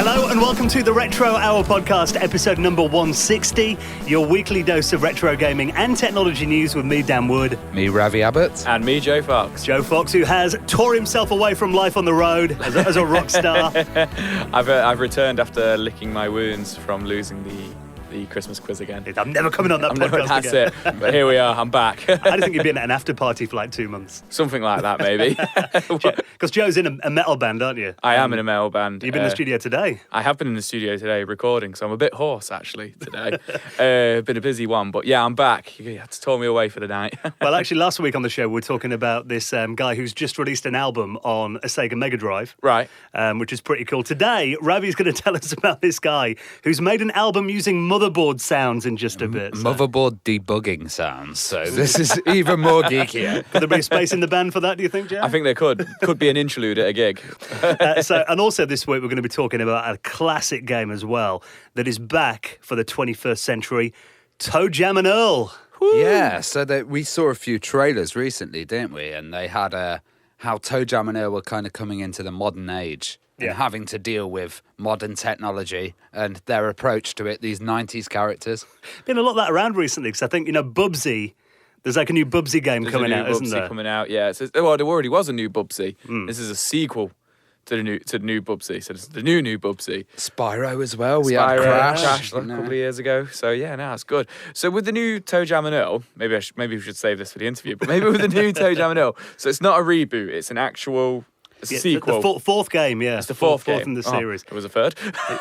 Hello and welcome to the Retro Hour podcast, episode number 160, your weekly dose of retro gaming and technology news with me, Dan Wood. Me, Ravi Abbott. And me, Joe Fox. Joe Fox, who has tore himself away from life on the road as a rock star. I've returned after licking my wounds from losing the Christmas quiz again. I'm never coming on that podcast That's again. it. But here we are. I'm back. I don't think you've been at an after party for like 2 months. Something like that, maybe. Because Joe's in a metal band, aren't you? I am in a metal band. You've been in the studio today. I have been in the studio today recording, so I'm a bit hoarse actually today. Been a busy one, but yeah, I'm back. You had to tore me away for the night. Well, actually, last week on the show, we were talking about this guy who's just released an album on a Sega Mega Drive. Right. Which is pretty cool. Today, Ravi's going to tell us about this guy who's made an album using motherboard sounds in just a bit. So. Motherboard debugging sounds. So this is even more geekier. Could there be space in the band for that, do you think, Joe? I think there could be an interlude at a gig. And also this week, we're going to be talking about a classic game as well that is back for the 21st century, ToeJam and Earl. Woo. Yeah, so we saw a few trailers recently, didn't we? And they had how ToeJam and Earl were kind of coming into the modern age and having to deal with modern technology and their approach to it, these 90s characters. Been a lot of that around recently, because I think, Bubsy, there's like a new Bubsy game coming out, isn't there? Coming out, yeah. There already was a new Bubsy. This is a sequel to the new Bubsy. So it's the new Bubsy. Spyro as well. We had Crash like a couple of years ago. So yeah, no, it's good. So with the new ToeJam and Earl, maybe we should save this for the interview. But maybe with the new ToeJam and Earl, so it's not a reboot. It's an actual. It's a sequel. The fourth game, yeah. It's the fourth game. in the series. There was a third?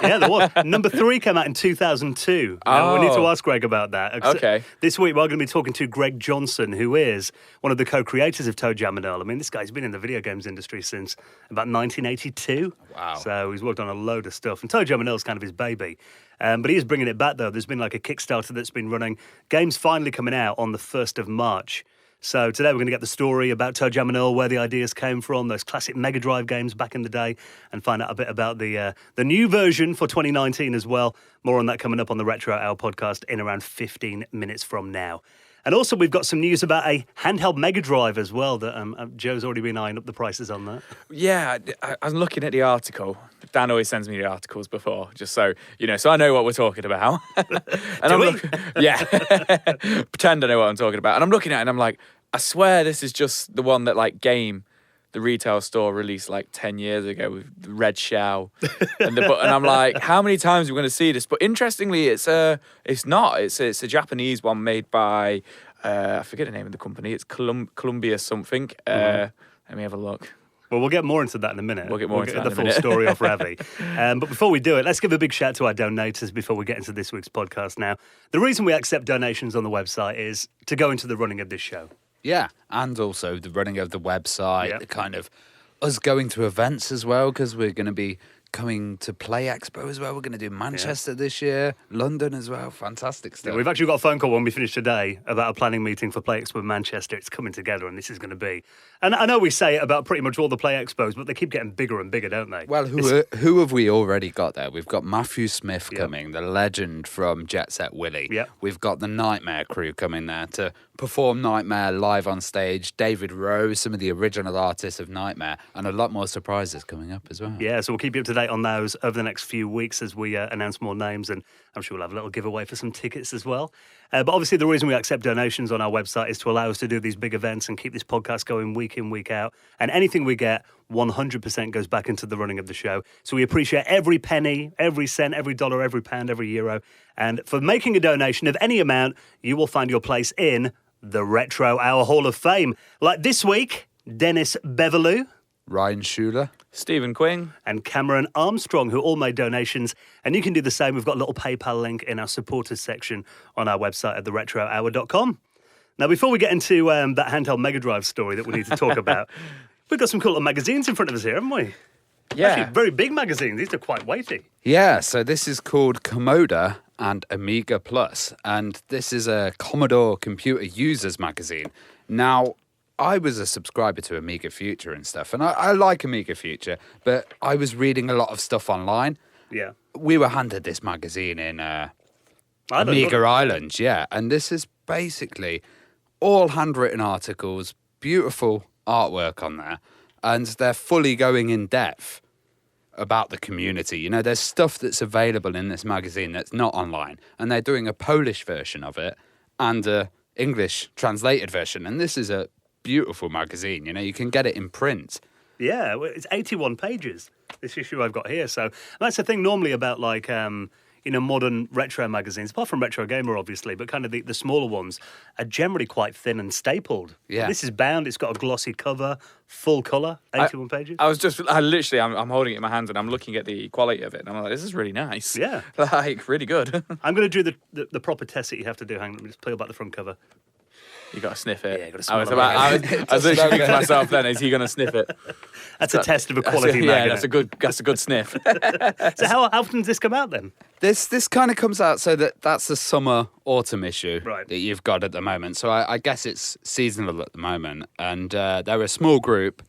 Yeah, there was. Number 3 came out in 2002. Now, we need to ask Greg about that. Okay. This week, we're going to be talking to Greg Johnson, who is one of the co-creators of ToeJam and Earl. I mean, this guy's been in the video games industry since about 1982. Wow. So he's worked on a load of stuff. And ToeJam and Earl's kind of his baby. But he is bringing it back, though. There's been like a Kickstarter that's been running. Game's finally coming out on the 1st of March. So today we're going to get the story about ToeJam and Earl, where the ideas came from, those classic Mega Drive games back in the day, and find out a bit about the new version for 2019 as well. More on that coming up on the Retro Hour podcast in around 15 minutes from now. And also we've got some news about a handheld Mega Drive as well that Joe's already been eyeing up the prices on that. Yeah, I'm looking at the article. Dan always sends me the articles before, just so, so I know what we're talking about. And yeah, pretend I know what I'm talking about. And I'm looking at it and I'm like, I swear this is just the one that the retail store released like 10 years ago with the red shell. And I'm like, how many times are we going to see this? But interestingly, it's not. It's a Japanese one made by, I forget the name of the company. It's Columbia something. Let me have a look. Well, we'll get more into that in a minute. We'll get the full story off Ravi. But before we do it, let's give a big shout to our donators before we get into this week's podcast now. The reason we accept donations on the website is to go into the running of this show. Yeah, and also the running of the website, the kind of us going to events as well, because we're going to be coming to Play Expo as well. We're going to do Manchester this year, London as well. Fantastic stuff. Yeah, we've actually got a phone call when we finish today about a planning meeting for Play Expo in Manchester. It's coming together, and this is going to be. And I know we say it about pretty much all the Play Expos, but they keep getting bigger and bigger, don't they? Well, who have we already got there? We've got Matthew Smith coming, the legend from Jet Set Willy. Yep. We've got the Nightmare crew coming there to perform Nightmare live on stage. David Rose, some of the original artists of Nightmare, and a lot more surprises coming up as well. Yeah, so we'll keep you up to date on those over the next few weeks as we announce more names, and I'm sure we'll have a little giveaway for some tickets as well. But obviously the reason we accept donations on our website is to allow us to do these big events and keep this podcast going week in, week out. And anything we get, 100% goes back into the running of the show. So we appreciate every penny, every cent, every dollar, every pound, every euro. And for making a donation of any amount, you will find your place in the Retro Hour Hall of Fame. Like this week, Dennis Beverloo, Ryan Schuler, Stephen Quinn, and Cameron Armstrong, who all made donations. And you can do the same. We've got a little PayPal link in our supporters section on our website at theretrohour.com. Now, before we get into that handheld Mega Drive story that we need to talk about, we've got some cool little magazines in front of us here, haven't we? Yeah. Actually, very big magazines. These are quite weighty. Yeah, so this is called Commodore and Amiga Plus, and this is a Commodore computer users magazine. Now, I was a subscriber to Amiga Future and stuff, and I like Amiga Future, but I was reading a lot of stuff online. Yeah. We were handed this magazine in Amiga Island, yeah, and this is basically all handwritten articles, beautiful artwork on there, and they're fully going in depth about the community. You know, there's stuff that's available in this magazine that's not online, and they're doing a Polish version of it and a English translated version. And this is a beautiful magazine. You know, you can get it in print. Yeah, well, it's 81 pages, this issue I've got here. So that's the thing normally about, like, modern retro magazines, apart from Retro Gamer, obviously, but kind of the smaller ones are generally quite thin and stapled. Yeah. This is bound. It's got a glossy cover, full colour, 81 pages. I'm holding it in my hands and I'm looking at the quality of it. And I'm like, this is really nice. Yeah. Like, really good. I'm going to do the proper test that you have to do. Hang on, let me just peel back the front cover. You got to sniff it. Yeah, you got to smell it. I was literally thinking to myself then, is he going to sniff it? That's a test of a quality mag. Yeah, that's a good sniff. So how often does this come out then? This kind of comes out so that's the summer-autumn issue Right. that you've got at the moment. So I guess it's seasonal at the moment. And they're a small group,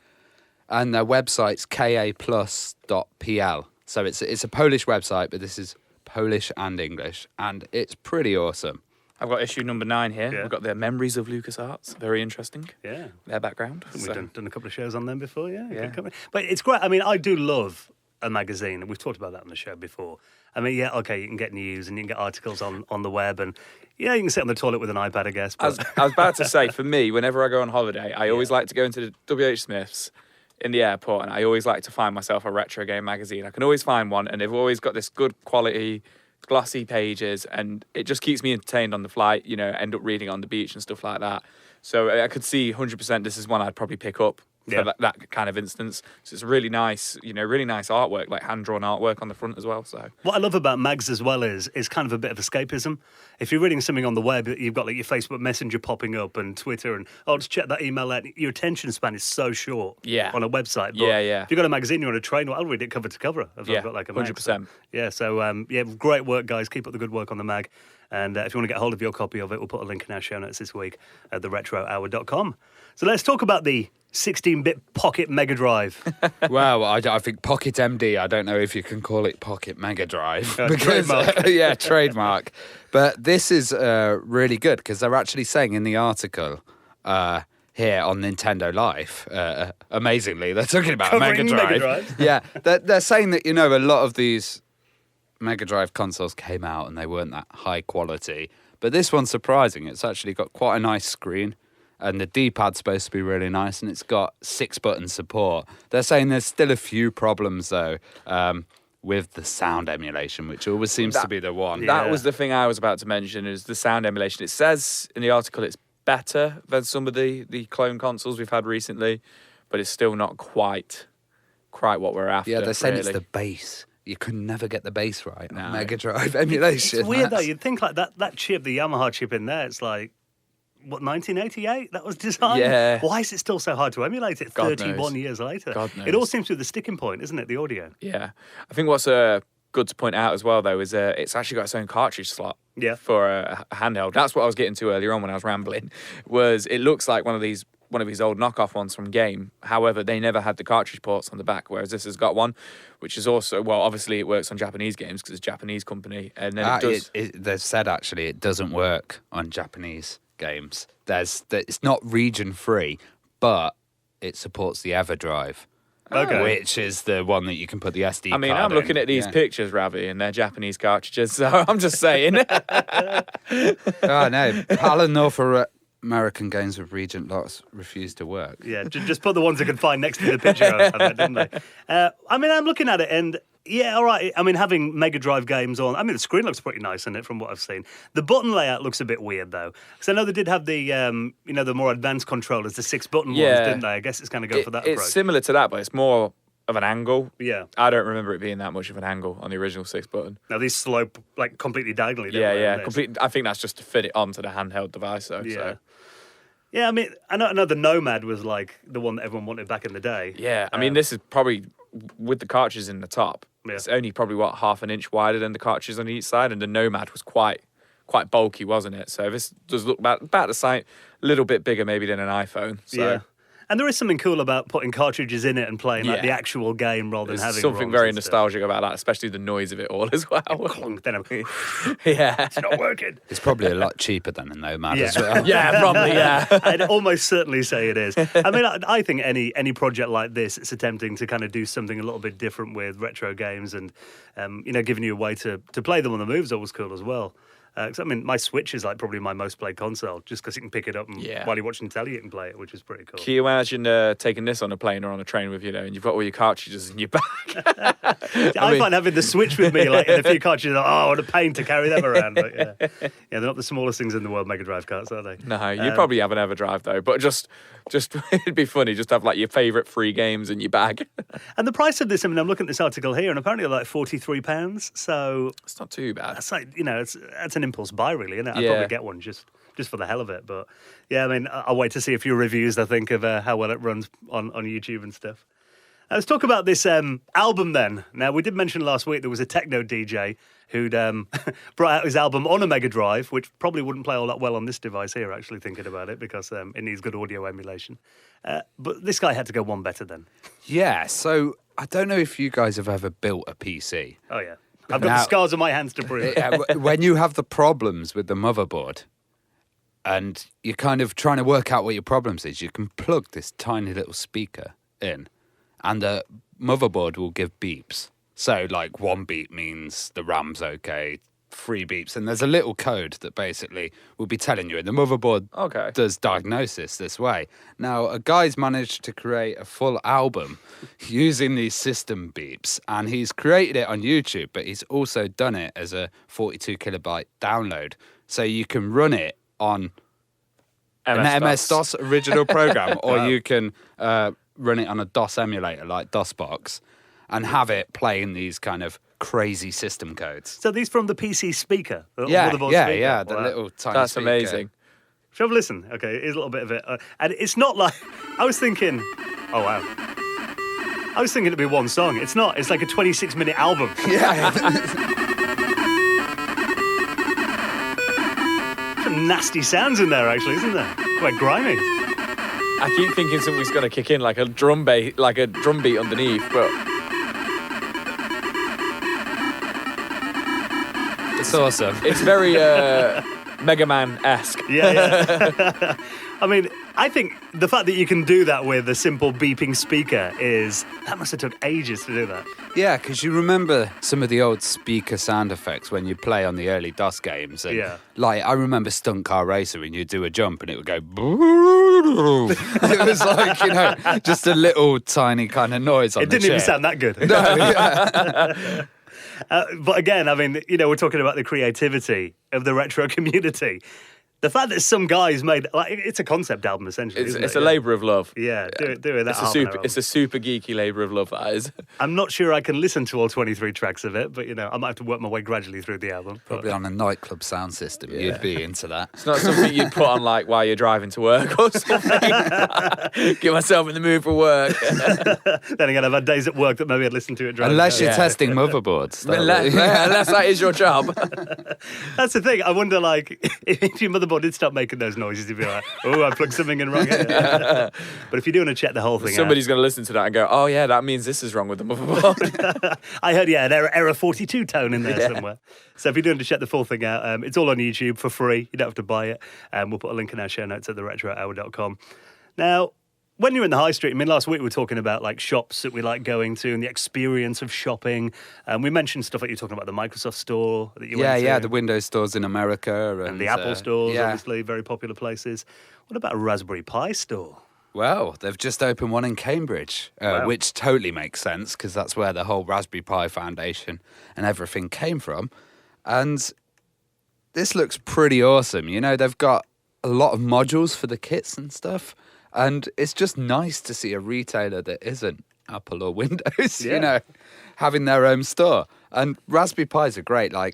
and their website's kaplus.pl. So it's a Polish website, but this is Polish and English, and it's pretty awesome. I've got issue number 9 here. Yeah. We've got the Memories of LucasArts. Very interesting. Yeah. Their background. We've So- done a couple of shows on them before, yeah. Yeah. Good company. But it's great. I mean, I do love a magazine, and we've talked about that on the show before. I mean, yeah, okay, you can get news and you can get articles on the web, and yeah, you can sit on the toilet with an iPad, I guess. But I was about to say, for me, whenever I go on holiday, I always like to go into the WH Smith's in the airport, and I always like to find myself a retro game magazine. I can always find one, and they've always got this good quality, glossy pages, and it just keeps me entertained on the flight, you know, end up reading on the beach and stuff like that. So I could see 100% this is one I'd probably pick up for Yeah. that kind of instance. So it's really nice, really nice artwork, like hand-drawn artwork on the front as well. So what I love about mags as well is kind of a bit of escapism. If you're reading something on the web, you've got like your Facebook Messenger popping up and Twitter, and just check that email out. Your attention span is so short on a website. But Yeah. if you've got a magazine, you're on a train, I'll read it cover to cover. If I've got like a mag. 100%. Yeah, so great work, guys. Keep up the good work on the mag. And if you want to get hold of your copy of it, we'll put a link in our show notes this week at theretrohour.com. So let's talk about the 16-bit Pocket Mega Drive. Well, I think Pocket MD, I don't know if you can call it Pocket Mega Drive. Trademark. Yeah, trademark. But this is really good because they're actually saying in the article here on Nintendo Life, amazingly, they're talking about Covering Mega Mega Drive. Drives. Yeah, they're saying that, a lot of these Mega Drive consoles came out and they weren't that high quality. But this one's surprising. It's actually got quite a nice screen. And the D-pad's supposed to be really nice, and it's got 6-button support. They're saying there's still a few problems, though, with the sound emulation, which always seems to be the one. That was the thing I was about to mention, is the sound emulation. It says in the article it's better than some of the clone consoles we've had recently, but it's still not quite what we're after. Yeah, they're saying really. it's the bass. You can never get the bass right on No. Mega Drive emulation. It's weird, though. You'd think like that chip, the Yamaha chip in there, it's like, 1988 that was designed? Yeah. Why is it still so hard to emulate it God 31 knows. years later? God It all knows. seems to be the sticking point, isn't it, the audio? Yeah. I think what's good to point out as well, though, is it's actually got its own cartridge slot. Yeah. For a handheld. That's what I was getting to earlier on when I was rambling. Was it looks like one of his old knockoff ones from Game. However, they never had the cartridge ports on the back, whereas this has got one, which is also, well, obviously it works on Japanese games because it's a Japanese company, and then it does. They've said, actually, it doesn't work on Japanese games. It's not region-free, but it supports the EverDrive. Okay. Which is the one that you can put the SD card I mean, I'm in. looking at these Yeah. pictures, Ravi, and they're Japanese cartridges, so I'm just saying. Oh, no. PAL and North American games with Regent locks refuse to work. Yeah, just put the ones I can find next to the picture of it, didn't they? I mean, I'm looking at it and, yeah, all right. I mean, having Mega Drive games on, I mean, the screen looks pretty nice in it from what I've seen. The button layout looks a bit weird, though. Because I know they did have the, the more advanced controllers, the 6-button ones, Yeah. didn't they? I guess it's going to go for that It's approach. similar to that, but it's more of an angle. Yeah. I don't remember it being that much of an angle on the original 6-button. Now, these slope, like, completely diagonally, don't Yeah, they, yeah. on this? Complete. I think that's just to fit it onto the handheld device, though. Yeah. So. Yeah, I mean, I know the Nomad was, like, the one that everyone wanted back in the day. Yeah, I mean, this is probably, with the cartridges in the top, Yeah. it's only probably, half an inch wider than the cartridges on each side, and the Nomad was quite bulky, wasn't it? So this does look about the same, a little bit bigger maybe than an iPhone. So. Yeah. And there is something cool about putting cartridges in it and playing like Yeah. the actual game rather than There's having something ROMs very and stuff. nostalgic about that, especially the noise of it all as well. Clunk, then Yeah. it's not working. It's probably a lot cheaper than a Nomad Yeah. as well. Yeah, probably, yeah. I'd almost certainly say it is. I mean, I think any project like this, it's attempting to kind of do something a little bit different with retro games and, giving you a way to play them on the move is always cool as well. 'Cause, I mean, my Switch is like probably my most played console, just because you can pick it up and Yeah. while you're watching telly, you can play it, which is pretty cool. Can you imagine taking this on a plane or on a train with you, and you've got all your cartridges in your bag? I find having the Switch with me, like in a few cartridges, what a pain to carry them around. But yeah, they're not the smallest things in the world, Mega Drive carts, are they? No, you probably have an EverDrive though, but just it'd be funny just to have like your favourite free games in your bag. And the price of this, I mean, I'm looking at this article here, and apparently like £43. So It's not too bad. that's like, that's an impulse buy, really, isn't it? I'd Yeah. probably get one just for the hell of it. But yeah, I mean, I'll wait to see a few reviews, I think, of how well it runs on YouTube and stuff. Let's talk about this album then. Now, we did mention last week there was a techno DJ who'd brought out his album on a Mega Drive, which probably wouldn't play all that well on this device here, actually, thinking about it, because it needs good audio emulation. But this guy had to go one better then. Yeah, so I don't know if you guys have ever built a PC. Oh, yeah. I've got the scars on my hands to prove it. Yeah, when you have the problems with the motherboard and you're kind of trying to work out what your problems is, you can plug this tiny little speaker in and the motherboard will give beeps. So like 1 beep means the RAM's okay, 3 beeps, and there's a little code that basically will be telling you, and the motherboard Okay. does diagnosis this way. Now, a guy's managed to create a full album using these system beeps, and he's created it on YouTube, but he's also done it as a 42 kilobyte download. So you can run it on an MS-DOS original program, or you can run it on a DOS emulator like DOSBox and have it playing these kind of crazy system codes. So these from the PC speaper? The Yeah, motherboard yeah, speaker? yeah, the Wow. little tiny That's speaker. amazing. Shall we listen? Okay, here's a little bit of it. And it's not like... I was thinking... Oh, wow. I was thinking it'd be one song. It's not. It's like a 26-minute album. Yeah. Some nasty sounds in there, actually, isn't there? Quite grimy. I keep thinking something's going to kick in, like a drum beat underneath, but It's awesome. it's very Mega Man-esque. Yeah. I mean, I think the fact that you can do that with a simple beeping speaker that must have took ages to do that. Yeah, because you remember some of the old speaker sound effects when you play on the early DOS games. And Yeah. Like, I remember Stunt Car Racer when you do a jump and it would go... It was like, just a little tiny kind of noise on It the didn't even chip. sound that good. But again, I mean, we're talking about the creativity of the retro community. The fact that some guys made, it's a concept album essentially. Isn't It's it? a labour of love. Yeah, do it that. It's a half an hour it's a super geeky labour of love, that is. I'm not sure I can listen to all 23 tracks of it, but I might have to work my way gradually through the album. Probably on a nightclub sound system, you'd be into that. It's not something you'd put on like while you're driving to work or something. Get myself in the mood for work. Then again, I've had days at work that maybe I'd listen to it driving. Unless you're Yeah. testing motherboards. Unless that is your job. That's the thing. I wonder, if your motherboard did stop making those noises, you'd be like, "Oh, I plugged something in wrong." Here. But if you're doing a check the whole thing, Somebody's going to listen to that and go, oh yeah, that means this is wrong with the motherboard. I heard, an error 42 tone in there somewhere. So if you're doing to check the full thing out, it's all on YouTube for free. You don't have to buy it. We'll put a link in our show notes at theretrohour.com. Now, when you're in the high street, I mean, last week we were talking about shops that we like going to and the experience of shopping. We mentioned stuff like you're talking about the Microsoft store that you went to. Yeah, the Windows stores in America. And the Apple stores, yeah. obviously, very popular places. What about a Raspberry Pi store? Well, they've just opened one in Cambridge, Wow. which totally makes sense because that's where the whole Raspberry Pi Foundation and everything came from. And this looks pretty awesome. They've got a lot of modules for the kits and stuff. And it's just nice to see a retailer that isn't Apple or Windows, having their own store. And Raspberry Pis are great. I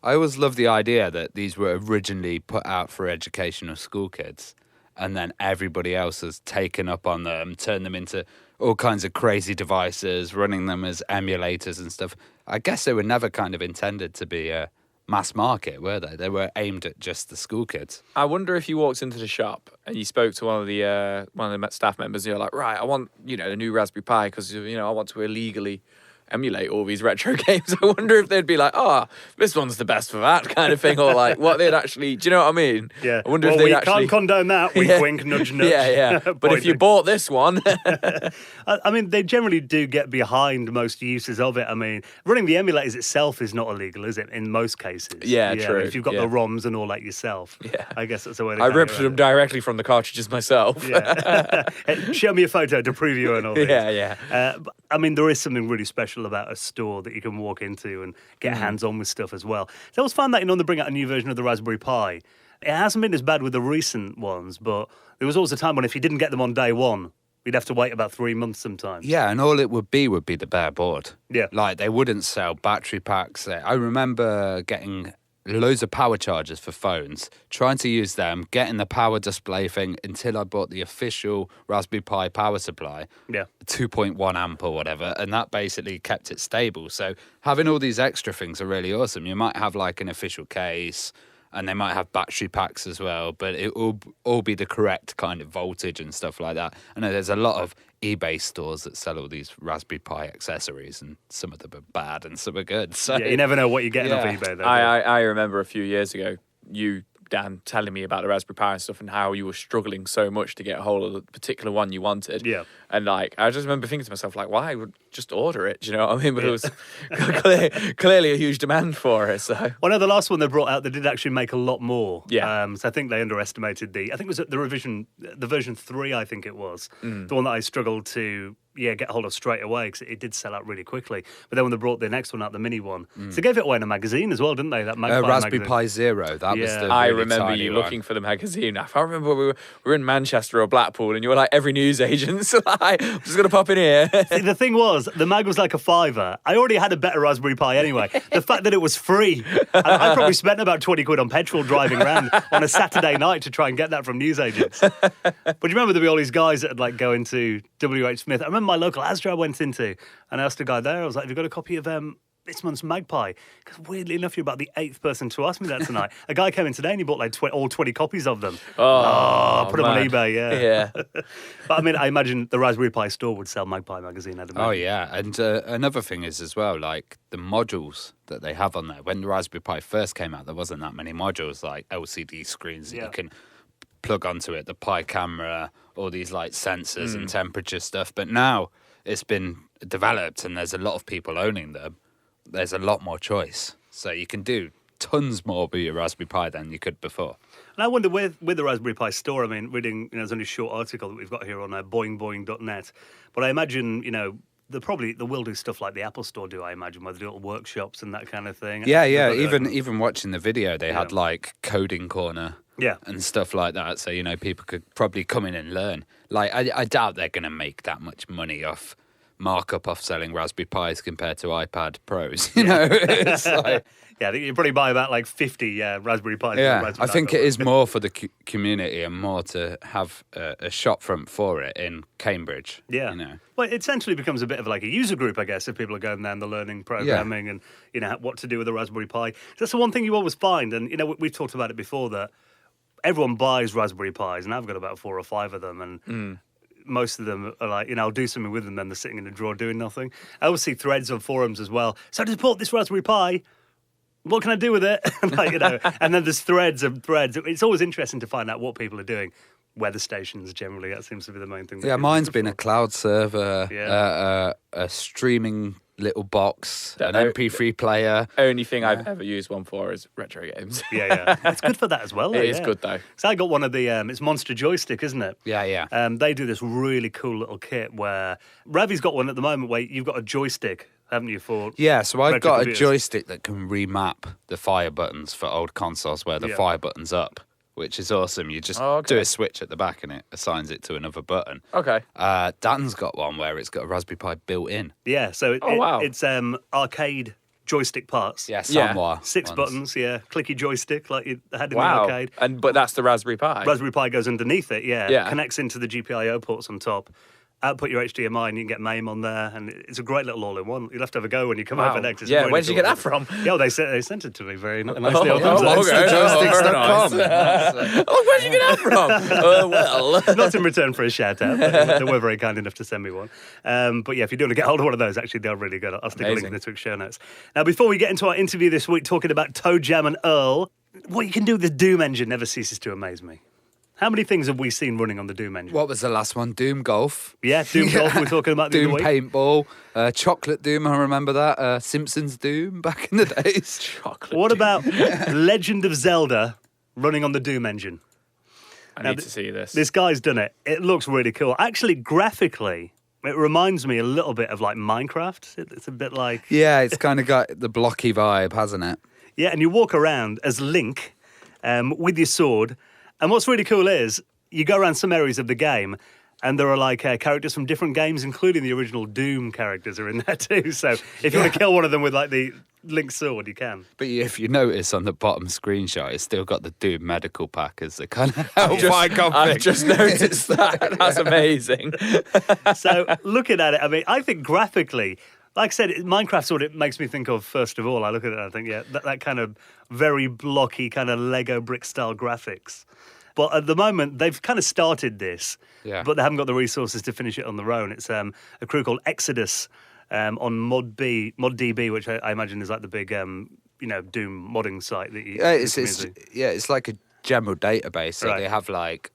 always love the idea that these were originally put out for educational school kids. And then everybody else has taken up on them, turned them into all kinds of crazy devices, running them as emulators and stuff. I guess they were never kind of intended to be mass market, were they? They were aimed at just the school kids. I wonder if you walked into the shop and you spoke to one of the staff members, and you're like, right, I want the new Raspberry Pi because I want to illegally emulate all these retro games. I wonder if they'd be like, oh, this one's the best for that kind of thing, or like what they'd actually. Do you know what I mean? Yeah. I wonder if they can't condone that. Wink, wink, nudge, nudge. Yeah. But if you bought this one, I mean, they generally do get behind most uses of it. I mean, running the emulators itself is not illegal, is it? In most cases. Yeah, true. If you've got the ROMs and all that yourself. Yeah. I guess that's the way. I ripped them directly from the cartridges myself. Yeah. Show me a photo to prove you and all this. Yeah. I mean, there is something really special about a store that you can walk into and get hands-on with stuff as well. So I always found that, they bring out a new version of the Raspberry Pi. It hasn't been as bad with the recent ones, but there was always a time when if you didn't get them on day one, you'd have to wait about 3 months sometimes. Yeah, and all it would be the bare board. Yeah. Like, they wouldn't sell battery packs. I remember getting loads of power chargers for phones, trying to use them, getting the power display thing until I bought the official Raspberry Pi power supply, 2.1 amp or whatever, and that basically kept it stable. So having all these extra things are really awesome. You might have like an official case, and they might have battery packs as well, but it will all be the correct kind of voltage and stuff like that. I know there's a lot of eBay stores that sell all these Raspberry Pi accessories, and some of them are bad and some are good. So you never know what you're getting off eBay, though. I remember a few years ago, you, Dan, telling me about the Raspberry Pi and stuff and how you were struggling so much to get a hold of the particular one you wanted. Yeah. And like, I just remember thinking to myself, like, why would just order it? Do you know what I mean? But it was clearly a huge demand for it. So. Well, no, the last one they brought out, they did actually make a lot more. Yeah. So I think they underestimated I think it was the version 3, I think it was. The one that I struggled to get hold of straight away because it did sell out really quickly. But then when they brought the next one out, the mini one, so they gave it away in a magazine as well, didn't they? That Magpie Raspberry magazine. Pi Zero, that was the really I remember tiny you one. looking for the magazine. I can't remember we were in Manchester or Blackpool, and you were like every newsagent. So like, I'm just gonna pop in here. See, the thing was, the mag was like a £5. I already had a better Raspberry Pi anyway. The fact that it was free, I probably spent about 20 quid on petrol driving around on a Saturday night to try and get that from newsagents. But you remember there'd be all these guys that would like go into WH Smith. I remember my local Asda I went into, and I asked a guy there, I was like, have you got a copy of this month's Magpie? Because weirdly enough, you're about the 8th person to ask me that tonight. A guy came in today and he bought like all 20 copies of them. Put them on eBay, Yeah. But I mean, I imagine the Raspberry Pi store would sell Magpie magazine. Oh, yeah. And another thing is as well, like the modules that they have on there. When the Raspberry Pi first came out, there wasn't that many modules like LCD screens that you can plug onto it, the Pi camera, all these like sensors and temperature stuff. But now it's been developed and there's a lot of people owning them. There's a lot more choice. So you can do tons more with your Raspberry Pi than you could before. And I wonder with the Raspberry Pi store, I mean, reading, there's only a short article that we've got here on boingboing.net, but I imagine, they will do stuff like the Apple Store do, I imagine, where they do little workshops and that kind of thing. Yeah. Even watching the video, they had like coding corner. Yeah. And stuff like that. So, people could probably come in and learn. Like, I doubt they're going to make that much money off markup off selling Raspberry Pis compared to iPad Pros. It's like... Yeah, I think you probably buy about like 50 Raspberry Pis. Yeah, I think it is more for the community and more to have a shop front for it in Cambridge. Yeah. Well, it essentially becomes a bit of like a user group, I guess, if people are going there and they're learning programming and, what to do with a Raspberry Pi. That's the one thing you always find, and, we've talked about it before, that everyone buys Raspberry Pis, and I've got about 4 or 5 of them, and most of them are like, I'll do something with them, then they're sitting in a drawer doing nothing. I always see threads on forums as well. So I just bought this Raspberry Pi. What can I do with it? And then there's threads and threads. It's always interesting to find out what people are doing. Weather stations, generally, that seems to be the main thing. Yeah, mine's been a cloud server, a streaming little box, an MP3 player. Only thing I've ever used one for is retro games. Yeah. It's good for that as well. It is good, though. So I got one of the, it's Monster Joystick, isn't it? Yeah. They do this really cool little kit where, Ravi's got one at the moment where you've got a joystick, haven't you, for so I've got computers. a joystick that can remap the fire buttons for old consoles where the fire button's up, which is awesome. You just do a switch at the back and it assigns it to another button. Okay. Dan's got one where it's got a Raspberry Pi built in. Yeah, so wow. It's arcade joystick parts. Yeah, Samwa 6 buttons, clicky joystick like you had in the Wow. arcade. But that's the Raspberry Pi. Raspberry Pi goes underneath it, Yeah. connects into the GPIO ports on top. output your HDMI and you can get MAME on there, and it's a great little all-in-one. You'll have to have a go when you come over next. It's Yeah, really where did you cool. get that from? Yeah, well, they sent it to me very nicely. Joysticks.com. Where'd you get that from? Well. Not in return for a shout-out, but they were very kind enough to send me one. But yeah, if you do want to get hold of one of those, actually, they're really good. I'll stick a link in this week's show notes. Now, before we get into our interview this week talking about ToeJam and Earl, what you can do with the Doom engine never ceases to amaze me. How many things have we seen running on the Doom engine? What was the last one? Doom Golf. Yeah, Doom Golf we're talking about the Doom other week. Paintball. Chocolate Doom, I remember that. Simpsons Doom back in the days. Chocolate. What about Legend of Zelda running on the Doom engine? I need to see this. This guy's done it. It looks really cool. Actually, graphically, it reminds me a little bit of like Minecraft. It's a bit like... Yeah, it's kind of got the blocky vibe, hasn't it? Yeah, and you walk around as Link with your sword. And what's really cool is you go around some areas of the game and there are like characters from different games, including the original Doom characters are in there too. So if you want to kill one of them with like the Link sword, you can. But if you notice on the bottom screenshot, it's still got the Doom medical pack as the kind of Hellfire config. I've just noticed that. That's amazing. So looking at it, I mean, I think graphically, like I said, Minecraft's what it makes me think of first of all. I look at it and I think, yeah, that kind of very blocky kind of Lego brick style graphics. But at the moment, they've kind of started this, but they haven't got the resources to finish it on their own. It's a crew called Exodus on ModDB, which I imagine is like the big, Doom modding site that you. It's like a general database. So they have like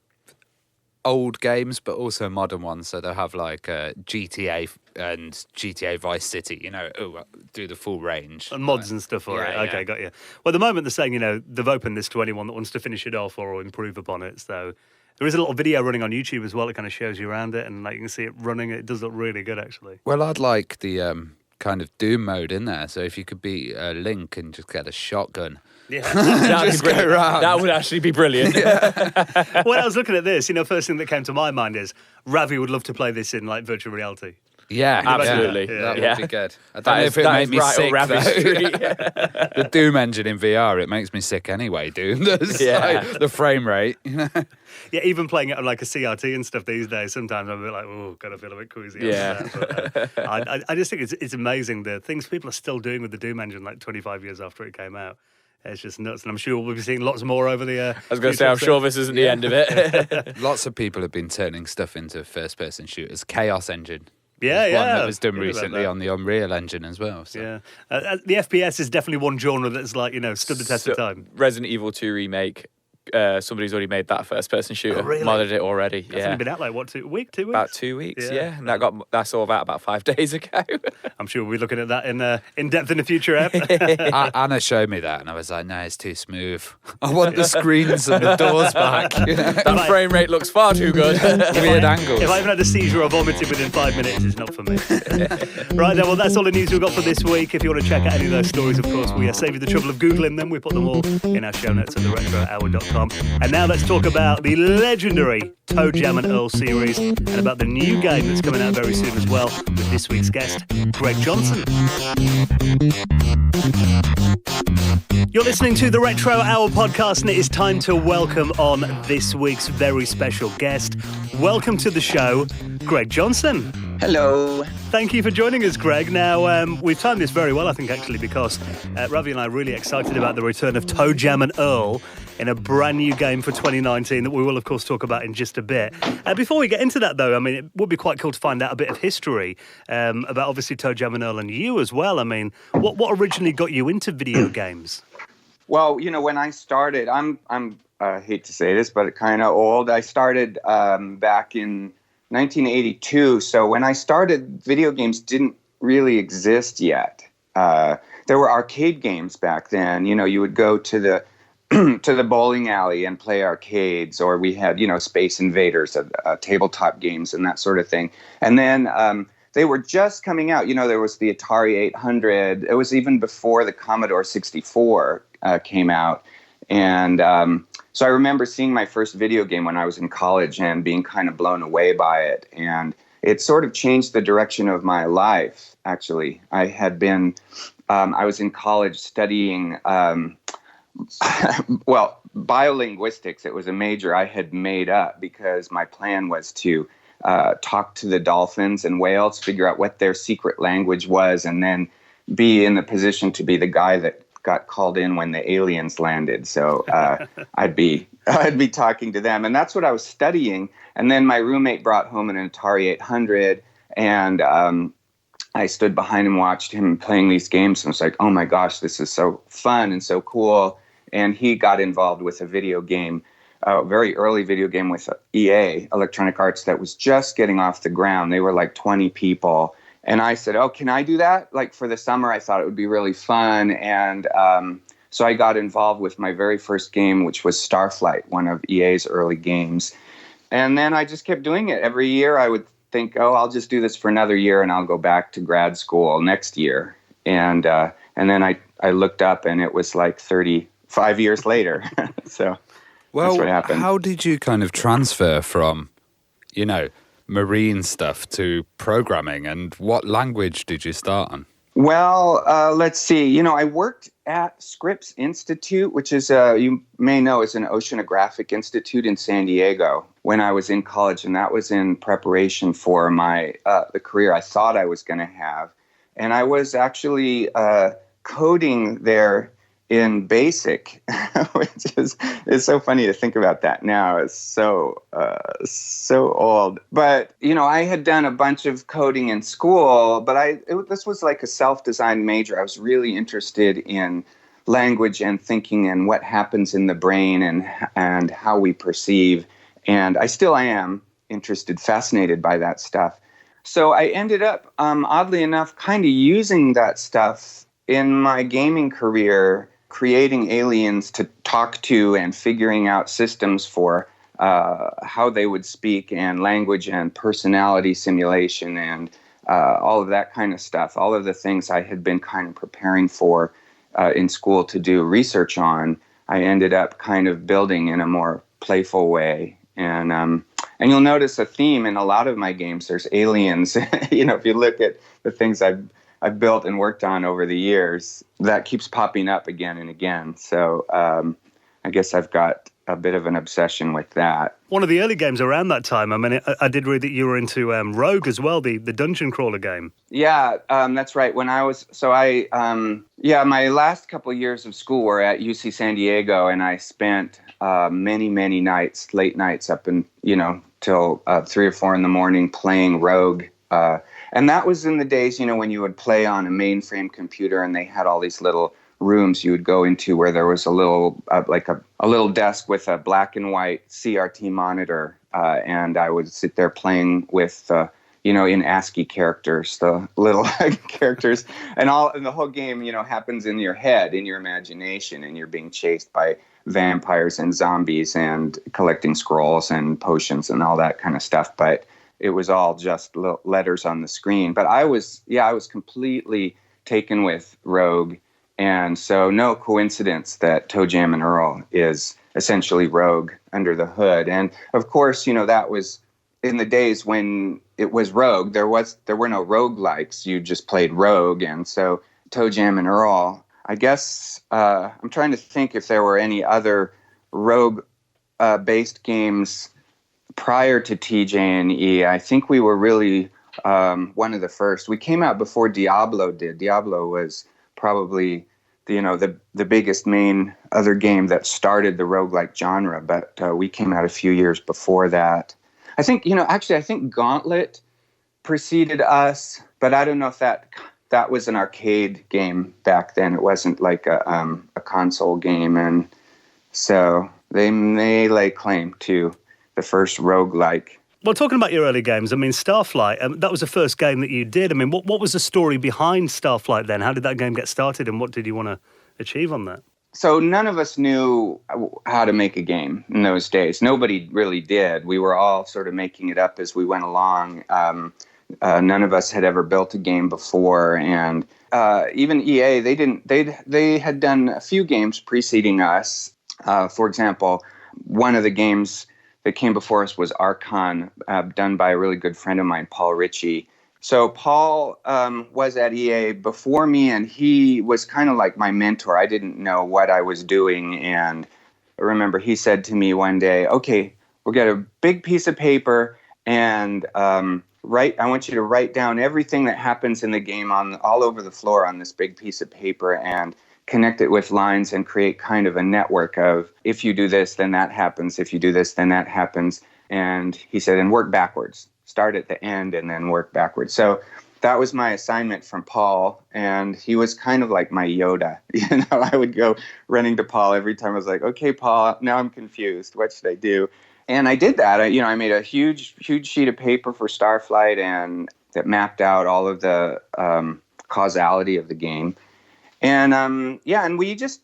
old games, but also modern ones. So they'll have like GTA and GTA Vice City, do the full range. And mods and stuff for it. Okay, got you. Well, at the moment they're saying, they've opened this to anyone that wants to finish it off or improve upon it. So there is a little video running on YouTube as well. It kind of shows you around it and like you can see it running. It does look really good, actually. Well, I'd like the kind of Doom mode in there. So if you could be Link and just get a shotgun. Yeah, just go around. That would actually be brilliant. When I was looking at this, first thing that came to my mind is Ravi would love to play this in like virtual reality. Yeah, absolutely. That would be good. I don't know if it made me sick, the Doom engine in VR, it makes me sick anyway, Doom. The frame rate. Yeah, even playing it on like a CRT and stuff these days, sometimes I'm a bit like, oh, kind of feel a bit queasy. Yeah. But, I just think it's amazing the things people are still doing with the Doom engine like 25 years after it came out. It's just nuts, and I'm sure we'll be seeing lots more over the... I was going to say, I'm sure this isn't the end of it. Lots of people have been turning stuff into first-person shooters. Chaos Engine. Yeah. One that was done recently on the Unreal Engine as well. So. Yeah. The FPS is definitely one genre that's like, stood the test of time. Resident Evil 2 remake, somebody's already made that first-person shooter. Oh, really? Modded it already. That's only been out like, 2 weeks? About 2 weeks, yeah. And that's all that about 5 days ago. I'm sure we'll be looking at that in depth in the future, Ep. Anna showed me that and I was like, no, it's too smooth. I want the screens and the doors back. That frame rate looks far too good. Weird angles. If I even had a seizure or vomited within 5 minutes, it's not for me. Right then, well, that's all the news we've got for this week. If you want to check out any of those stories, of course, we save you the trouble of Googling them. We put them all in our show notes at theretrohour.com. And now let's talk about the legendary ToeJam and Earl series and about the new game that's coming out very soon as well with this week's guest, Greg Johnson. You're listening to the Retro Hour podcast and it is time to welcome on this week's very special guest. Welcome to the show, Greg Johnson. Hello. Thank you for joining us, Greg. Now, we've timed this very well, I think, actually, because Ravi and I are really excited about the return of ToeJam and Earl in a brand new game for 2019 that we will, of course, talk about in just a bit. Before we get into that, though, I mean, it would be quite cool to find out a bit of history about, obviously, ToeJam and Earl and you as well. I mean, what originally got you into video games? Well, when I started, I hate to say this, but kind of old. I started back in 1982. So when I started, video games didn't really exist yet. There were arcade games back then. You would go to the to the bowling alley and play arcades, or we had, Space Invaders, tabletop games and that sort of thing. And then they were just coming out. There was the Atari 800. It was even before the Commodore 64 came out. And so I remember seeing my first video game when I was in college and being kind of blown away by it. And it sort of changed the direction of my life, actually. I had been, I was in college studying, biolinguistics. It was a major I had made up because my plan was to talk to the dolphins and whales, figure out what their secret language was, and then be in the position to be the guy that got called in when the aliens landed. So I'd be talking to them, and that's what I was studying. And then my roommate brought home an Atari 800, and I stood behind him, watched him playing these games, and was like, "Oh my gosh, this is so fun and so cool." And he got involved with a video game, a very early video game with EA, Electronic Arts, that was just getting off the ground. They were like 20 people. And I said, "Oh, can I do that?" Like for the summer, I thought it would be really fun. And so I got involved with my very first game, which was Starflight, one of EA's early games. And then I just kept doing it. Every year I would think, "Oh, I'll just do this for another year and I'll go back to grad school next year." And then I looked up and it was like 35 years later. So that's what happened. How did you kind of transfer from, marine stuff to programming, and what language did you start on? Well, let's see. I worked at Scripps Institute, which is, you may know, is an oceanographic institute in San Diego when I was in college, and that was in preparation for my the career I thought I was going to have. And I was actually coding there in BASIC, which is so funny to think about that now. It's so old. But, I had done a bunch of coding in school, but this was like a self-designed major. I was really interested in language and thinking and what happens in the brain and how we perceive. And I still am fascinated by that stuff. So I ended up, oddly enough, kind of using that stuff in my gaming career, creating aliens to talk to and figuring out systems for how they would speak, and language and personality simulation and all of that kind of stuff. All of the things I had been kind of preparing for in school to do research on, I ended up kind of building in a more playful way. And you'll notice a theme in a lot of my games. There's aliens. If you look at the things I've built and worked on over the years, that keeps popping up again and again. So I guess I've got a bit of an obsession with that. One of the early games around that time, I mean, I did read that you were into Rogue as well, the dungeon crawler game. Yeah, that's right. When I was, my last couple of years of school were at UC San Diego, and I spent many, many nights, late nights up till 3 or 4 in the morning playing Rogue. And that was in the days, when you would play on a mainframe computer and they had all these little rooms you would go into where there was a little, a little desk with a black and white CRT monitor. And I would sit there playing with, in ASCII characters, the little characters. And the whole game, happens in your head, in your imagination, and you're being chased by vampires and zombies and collecting scrolls and potions and all that kind of stuff. But it was all just letters on the screen. But I was completely taken with Rogue. And so no coincidence that ToeJam Earl is essentially Rogue under the hood. And of course, that was in the days when it was Rogue. There were no roguelikes. You just played Rogue. And so ToeJam Earl, I guess, I'm trying to think if there were any other Rogue based games prior to TJ&E. I think we were really one of the first. We came out before Diablo did. Diablo was probably the biggest main other game that started the roguelike genre, but we came out a few years before that. I think, I think Gauntlet preceded us, but I don't know if that was an arcade game back then. It wasn't like a console game, and so they may lay claim to the first roguelike. Well, talking about your early games, I mean, Starflight, that was the first game that you did. I mean, what was the story behind Starflight then? How did that game get started, and what did you want to achieve on that? So none of us knew how to make a game in those days. Nobody really did. We were all sort of making it up as we went along. None of us had ever built a game before, and even EA, they had done a few games preceding us. For example, one of the games that came before us was Archon, done by a really good friend of mine, Paul Ritchie. So Paul was at EA before me, and he was kind of like my mentor. I didn't know what I was doing, and I remember he said to me one day, "Okay, we'll get a big piece of paper, and I want you to write down everything that happens in the game all over the floor on this big piece of paper and connect it with lines and create kind of a network of, if you do this, then that happens. If you do this, then that happens. And he said, and work backwards. Start at the end and then work backwards. So that was my assignment from Paul, and he was kind of like my Yoda. I would go running to Paul every time. I was like, okay, Paul, now I'm confused. What should I do? And I did that. I made a huge sheet of paper for Starflight, and that mapped out all of the causality of the game. And and we just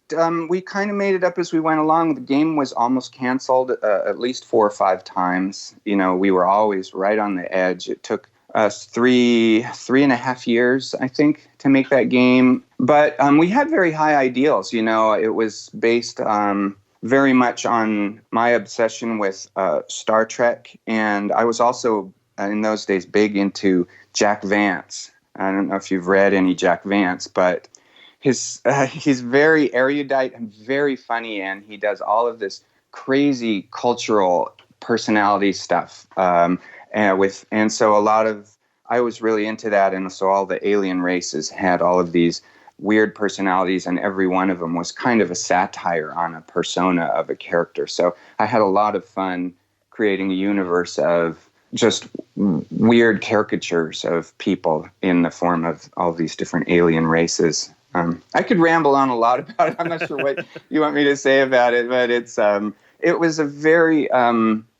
we kind of made it up as we went along. The game was almost canceled at least 4 or 5 times. We were always right on the edge. It took us 3.5 years, I think, to make that game. But we had very high ideals. It was based very much on my obsession with Star Trek, and I was also in those days big into Jack Vance. I don't know if you've read any Jack Vance, but he's very erudite and very funny, and he does all of this crazy cultural personality stuff. And so I was really into that, and so all the alien races had all of these weird personalities, and every one of them was kind of a satire on a persona of a character. So I had a lot of fun creating a universe of just weird caricatures of people in the form of all these different alien races. I could ramble on a lot about it. I'm not sure what you want me to say about it, but it was a very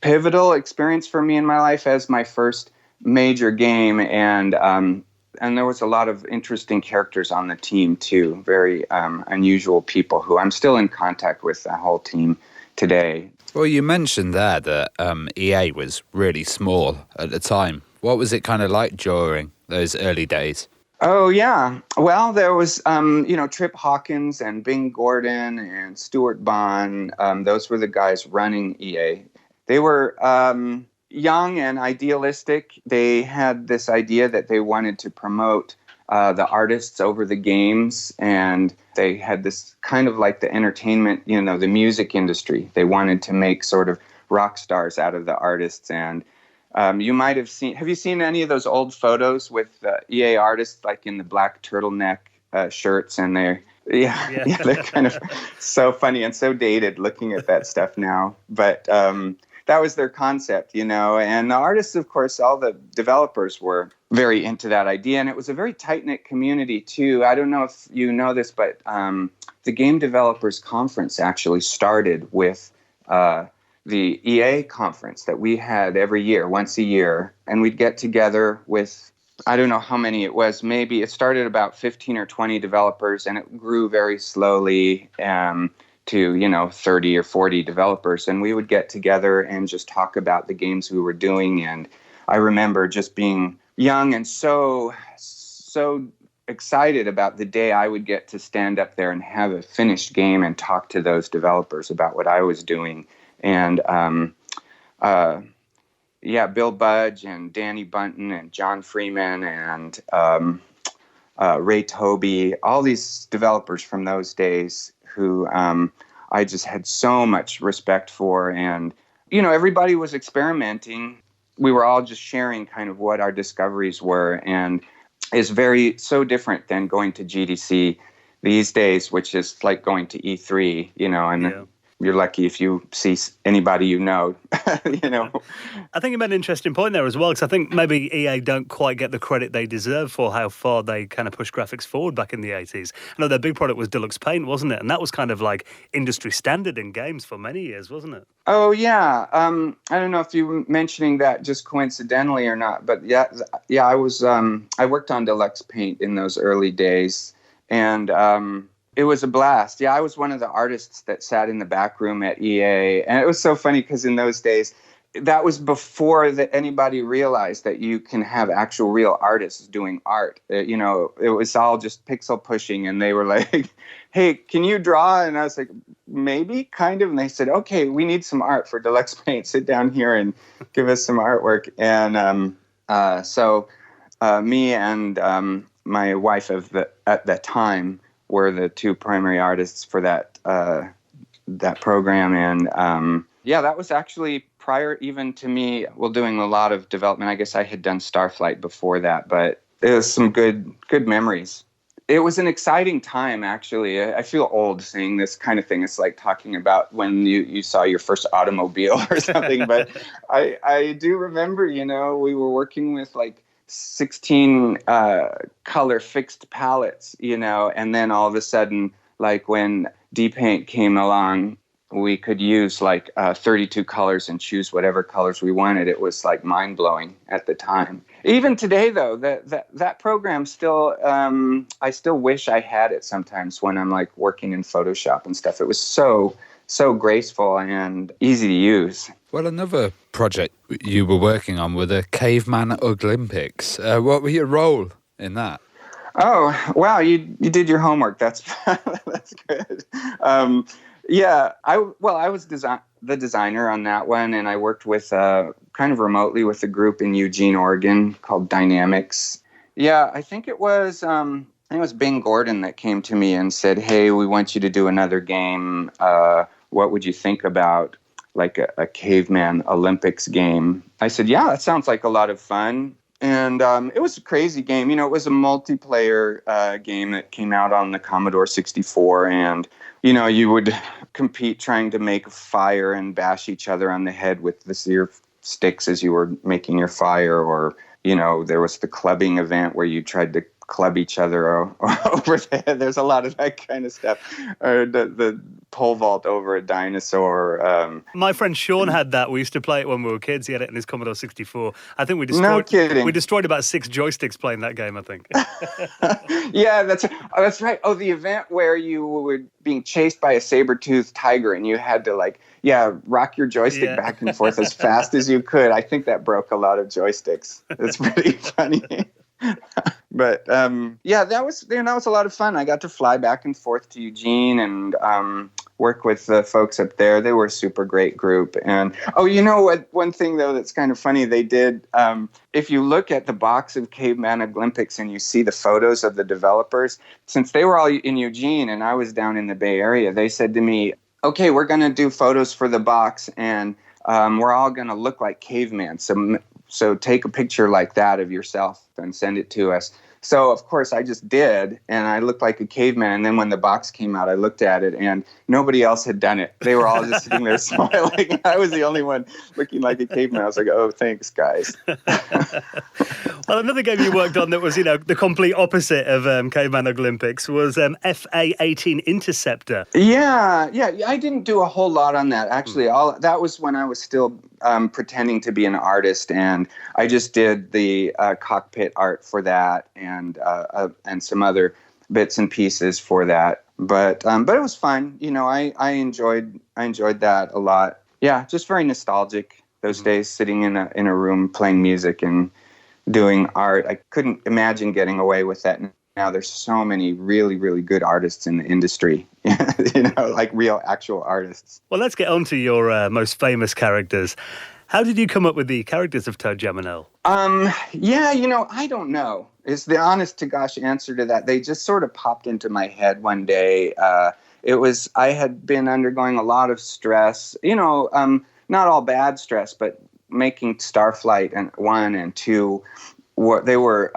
pivotal experience for me in my life as my first major game, and there was a lot of interesting characters on the team too, very unusual people who I'm still in contact with, the whole team today. Well, you mentioned there that EA was really small at the time. What was it kind of like during those early days? Oh, yeah. Well, there was, Trip Hawkins and Bing Gordon and Stuart Bond. Those were the guys running EA. They were young and idealistic. They had this idea that they wanted to promote the artists over the games, and they had this kind of like the entertainment, the music industry. They wanted to make sort of rock stars out of the artists. And you might have you seen any of those old photos with EA artists like in the black turtleneck shirts, and they're kind of so funny and so dated looking at that stuff now. But that was their concept, and the artists, of course, all the developers were very into that idea, and it was a very tight-knit community too. I don't know if you know this, but the Game Developers Conference actually started with the EA conference that we had every year, once a year, and we'd get together with, I don't know how many it was, maybe it started about 15 or 20 developers, and it grew very slowly to 30 or 40 developers, and we would get together and just talk about the games we were doing. And I remember just being young and so excited about the day I would get to stand up there and have a finished game and talk to those developers about what I was doing. And Bill Budge and Danny Bunton and John Freeman and Ray Toby, all these developers from those days who I just had so much respect for. And, everybody was experimenting. We were all just sharing kind of what our discoveries were, and is so different than going to GDC these days, which is like going to E3, You're lucky if you see anybody you know. I think you made an interesting point there as well, because I think maybe EA don't quite get the credit they deserve for how far they kind of pushed graphics forward back in the 80s. I know their big product was Deluxe Paint, wasn't it? And that was kind of like industry standard in games for many years, wasn't it? Oh, yeah. I don't know if you were mentioning that just coincidentally or not, but yeah, I was, I worked on Deluxe Paint in those early days, and it was a blast. Yeah, I was one of the artists that sat in the back room at EA. And it was so funny because in those days, that was before anybody realized that you can have actual real artists doing art. It was all just pixel pushing. And they were like, hey, can you draw? And I was like, maybe, kind of. And they said, okay, we need some art for Deluxe Paint. Sit down here and give us some artwork. And so me and my wife at that time were the two primary artists for that program. And that was actually prior even to me, doing a lot of development. I guess I had done Starflight before that, but it was some good memories. It was an exciting time, actually. I feel old saying this kind of thing. It's like talking about when you saw your first automobile or something. But I do remember, we were working with like 16 color fixed palettes, and then all of a sudden, like when D-Paint came along, we could use like 32 colors and choose whatever colors we wanted. It was like mind-blowing at the time. Even today, though, that program still, I still wish I had it sometimes when I'm like working in Photoshop and stuff. It was so graceful and easy to use. Well, another project you were working on were the Caveman Olympics. What were your role in that? Oh, wow, you did your homework. That's that's good. Yeah, I was the designer on that one, and I worked with kind of remotely with a group in Eugene, Oregon called Dynamics. Yeah, I think it was Bing Gordon that came to me and said, "Hey, we want you to do another game. What would you think about like a Caveman Olympics game?" I said, "Yeah, that sounds like a lot of fun." And it was a crazy game. It was a multiplayer game that came out on the Commodore 64, and you would compete trying to make a fire and bash each other on the head with your sticks as you were making your fire. Or, there was the clubbing event where you tried to club each other over the head. There's a lot of that kind of stuff. Or the pole vault over a dinosaur. My friend Sean had that. We used to play it when we were kids. He had it in his Commodore 64. I think we destroyed. No kidding. We destroyed about 6 joysticks playing that game, I think. Yeah, that's right. Oh, the event where you were being chased by a saber-toothed tiger and you had to rock your joystick back and forth as fast as you could. I think that broke a lot of joysticks. It's pretty funny. But that was a lot of fun. I got to fly back and forth to Eugene and work with the folks up there. They were a super great group. And what? One thing though that's kind of funny, they did. If you look at the box of Caveman Olympics and you see the photos of the developers, since they were all in Eugene and I was down in the Bay Area, they said to me, "Okay, we're going to do photos for the box, and we're all going to look like cavemen. So take a picture like that of yourself and send it to us." So, of course, I just did, and I looked like a caveman. And then when the box came out, I looked at it, and nobody else had done it. They were all just sitting there smiling. I was the only one looking like a caveman. I was like, "Oh, thanks, guys." Well, another game you worked on that was, the complete opposite of Caveman Olympics was FA-18 Interceptor. Yeah. I didn't do a whole lot on that, actually. That was when I was still pretending to be an artist, and I just did the cockpit art for that and some other bits and pieces for that. But it was fun. I enjoyed that a lot. Yeah, just very nostalgic those days, sitting in a room playing music and doing art. I couldn't imagine getting away with that now. There's so many really, really good artists in the industry, like real actual artists. Well, let's get on to your most famous characters. How did you come up with the characters of ToeJam and Earl? I don't know is the honest to gosh answer to that. They just sort of popped into my head one day. I had been undergoing a lot of stress, not all bad stress, but making Starflight 1 and 2, they were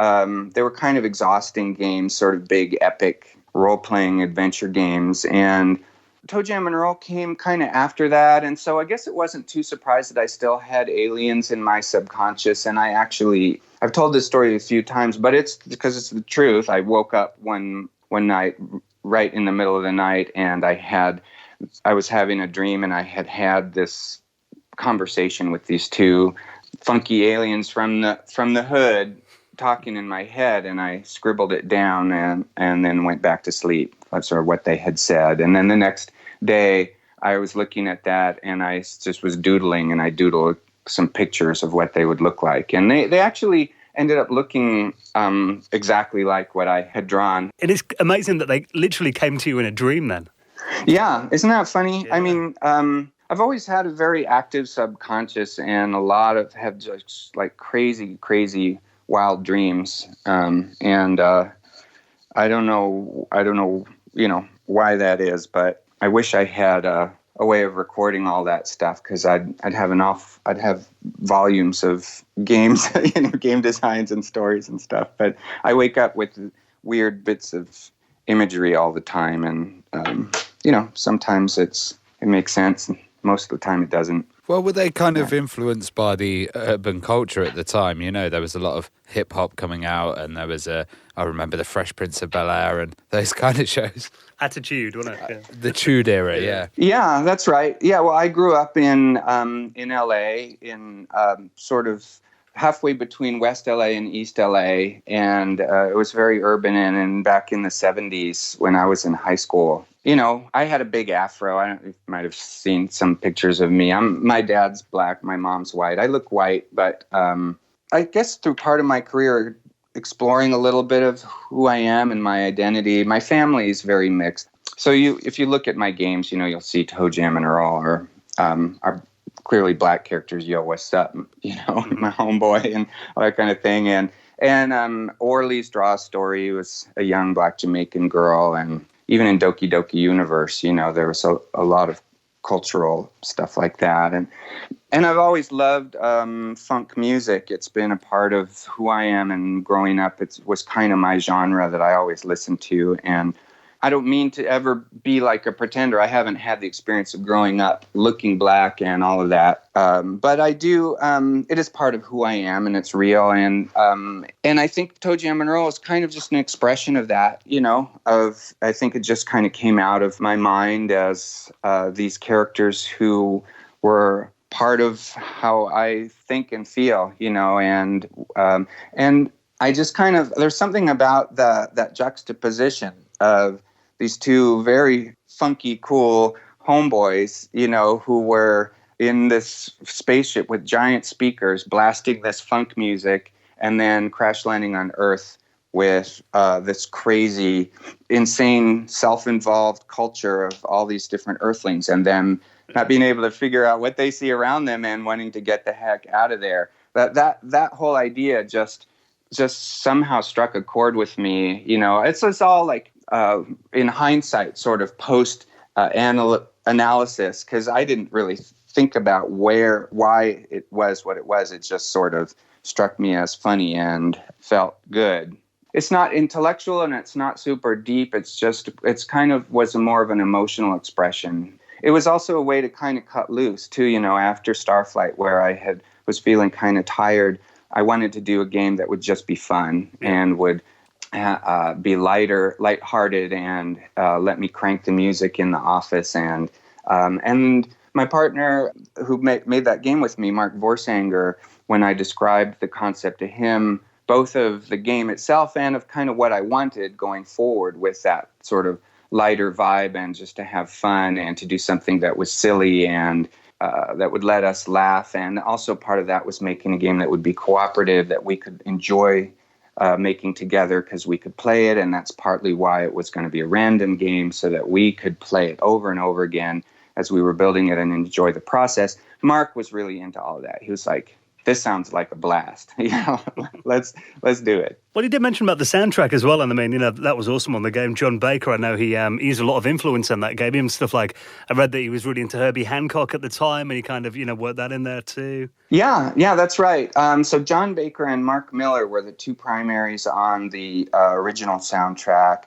kind of exhausting games, sort of big, epic role-playing adventure games. And ToeJam and Earl came kind of after that. And so I guess it wasn't too surprised that I still had aliens in my subconscious. And I've told this story a few times, but it's because it's the truth. I woke up one night, right in the middle of the night, and I was having a dream, and I had this conversation with these 2 funky aliens from the hood talking in my head, and I scribbled it down and then went back to sleep. That's sort of what they had said. And then the next day I was looking at that, and I just was doodling, and I doodled some pictures of what they would look like. And they actually ended up looking exactly like what I had drawn. It is amazing that they literally came to you in a dream then. Yeah, isn't that funny? Yeah. I mean, I've always had a very active subconscious, and a lot of have just like crazy wild dreams. And I don't know, why that is, but I wish I had a a way of recording all that stuff, because I'd have volumes of games, game designs and stories and stuff. But I wake up with weird bits of imagery all the time, and sometimes it makes sense, and most of the time it doesn't. Well, were they kind of influenced by the urban culture at the time? There was a lot of hip hop coming out, and there was I remember the Fresh Prince of Bel-Air and those kind of shows. Attitude, wasn't it? Yeah. The Tude era, yeah. Yeah, that's right. Yeah, well, I grew up in LA, in sort of halfway between West LA and East LA, and it was very urban. And back in the 70s, when I was in high school, I had a big afro. You might have seen some pictures of me. My dad's black, my mom's white. I look white, but I guess through part of my career, exploring a little bit of who I am and my identity. My family is very mixed. So if you look at my games, you'll see ToeJam and Earl are clearly black characters. Yo, what's up? My homeboy and all that kind of thing. And Orly's Draw Story was a young black Jamaican girl. And even in Doki Doki Universe, there was a lot of cultural stuff like that. And I've always loved funk music. It's been a part of who I am, and growing up, it was kind of my genre that I always listened to. And I don't mean to ever be like a pretender. I haven't had the experience of growing up looking black and all of that. But I do, it is part of who I am, and it's real. And I think ToeJam and Earl is kind of just an expression of that, I think it just kind of came out of my mind as these characters who were part of how I think and feel, and I just kind of, there's something about that juxtaposition of these two very funky, cool homeboys, who were in this spaceship with giant speakers blasting this funk music, and then crash landing on Earth with this crazy, insane, self-involved culture of all these different Earthlings, and them not being able to figure out what they see around them and wanting to get the heck out of there. That whole idea just somehow struck a chord with me. It's all like in hindsight, sort of post analysis, because I didn't really think about why it was what it was. It just sort of struck me as funny and felt good. It's not intellectual and it's not super deep. It's kind of was more of an emotional expression. It was also a way to kind of cut loose too, after Starflight, where I was feeling kind of tired. I wanted to do a game that would just be fun and would be lighthearted, and let me crank the music in the office. And my partner who made that game with me, Mark Vorsanger, when I described the concept to him, both of the game itself and of kind of what I wanted going forward with that sort of lighter vibe, and just to have fun and to do something that was silly and that would let us laugh. And also part of that was making a game that would be cooperative, that we could enjoy making together because we could play it. And that's partly why it was going to be a random game, so that we could play it over and over again as we were building it and enjoy the process. Mark was really into all of that. He was like, this sounds like a blast. Let's do it. Well, he did mention about the soundtrack as well, and I mean, that was awesome on the game. John Baker, I know he used a lot of influence on that game. Even stuff like, I read that he was really into Herbie Hancock at the time, and he kind of, worked that in there too. Yeah, that's right. So John Baker and Mark Miller were the two primaries on the original soundtrack.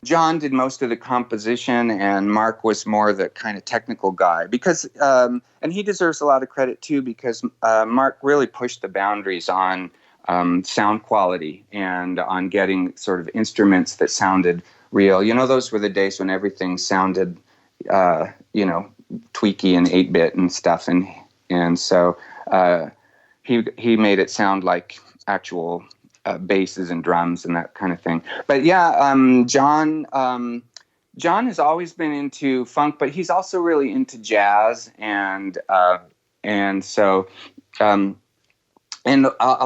John did most of the composition, and Mark was more the kind of technical guy, because, and he deserves a lot of credit too, because Mark really pushed the boundaries on sound quality and on getting sort of instruments that sounded real. Those were the days when everything sounded, tweaky and 8-bit and stuff, and so he made it sound like actual basses and drums and that kind of thing. But yeah, John has always been into funk, but he's also really into jazz, and so a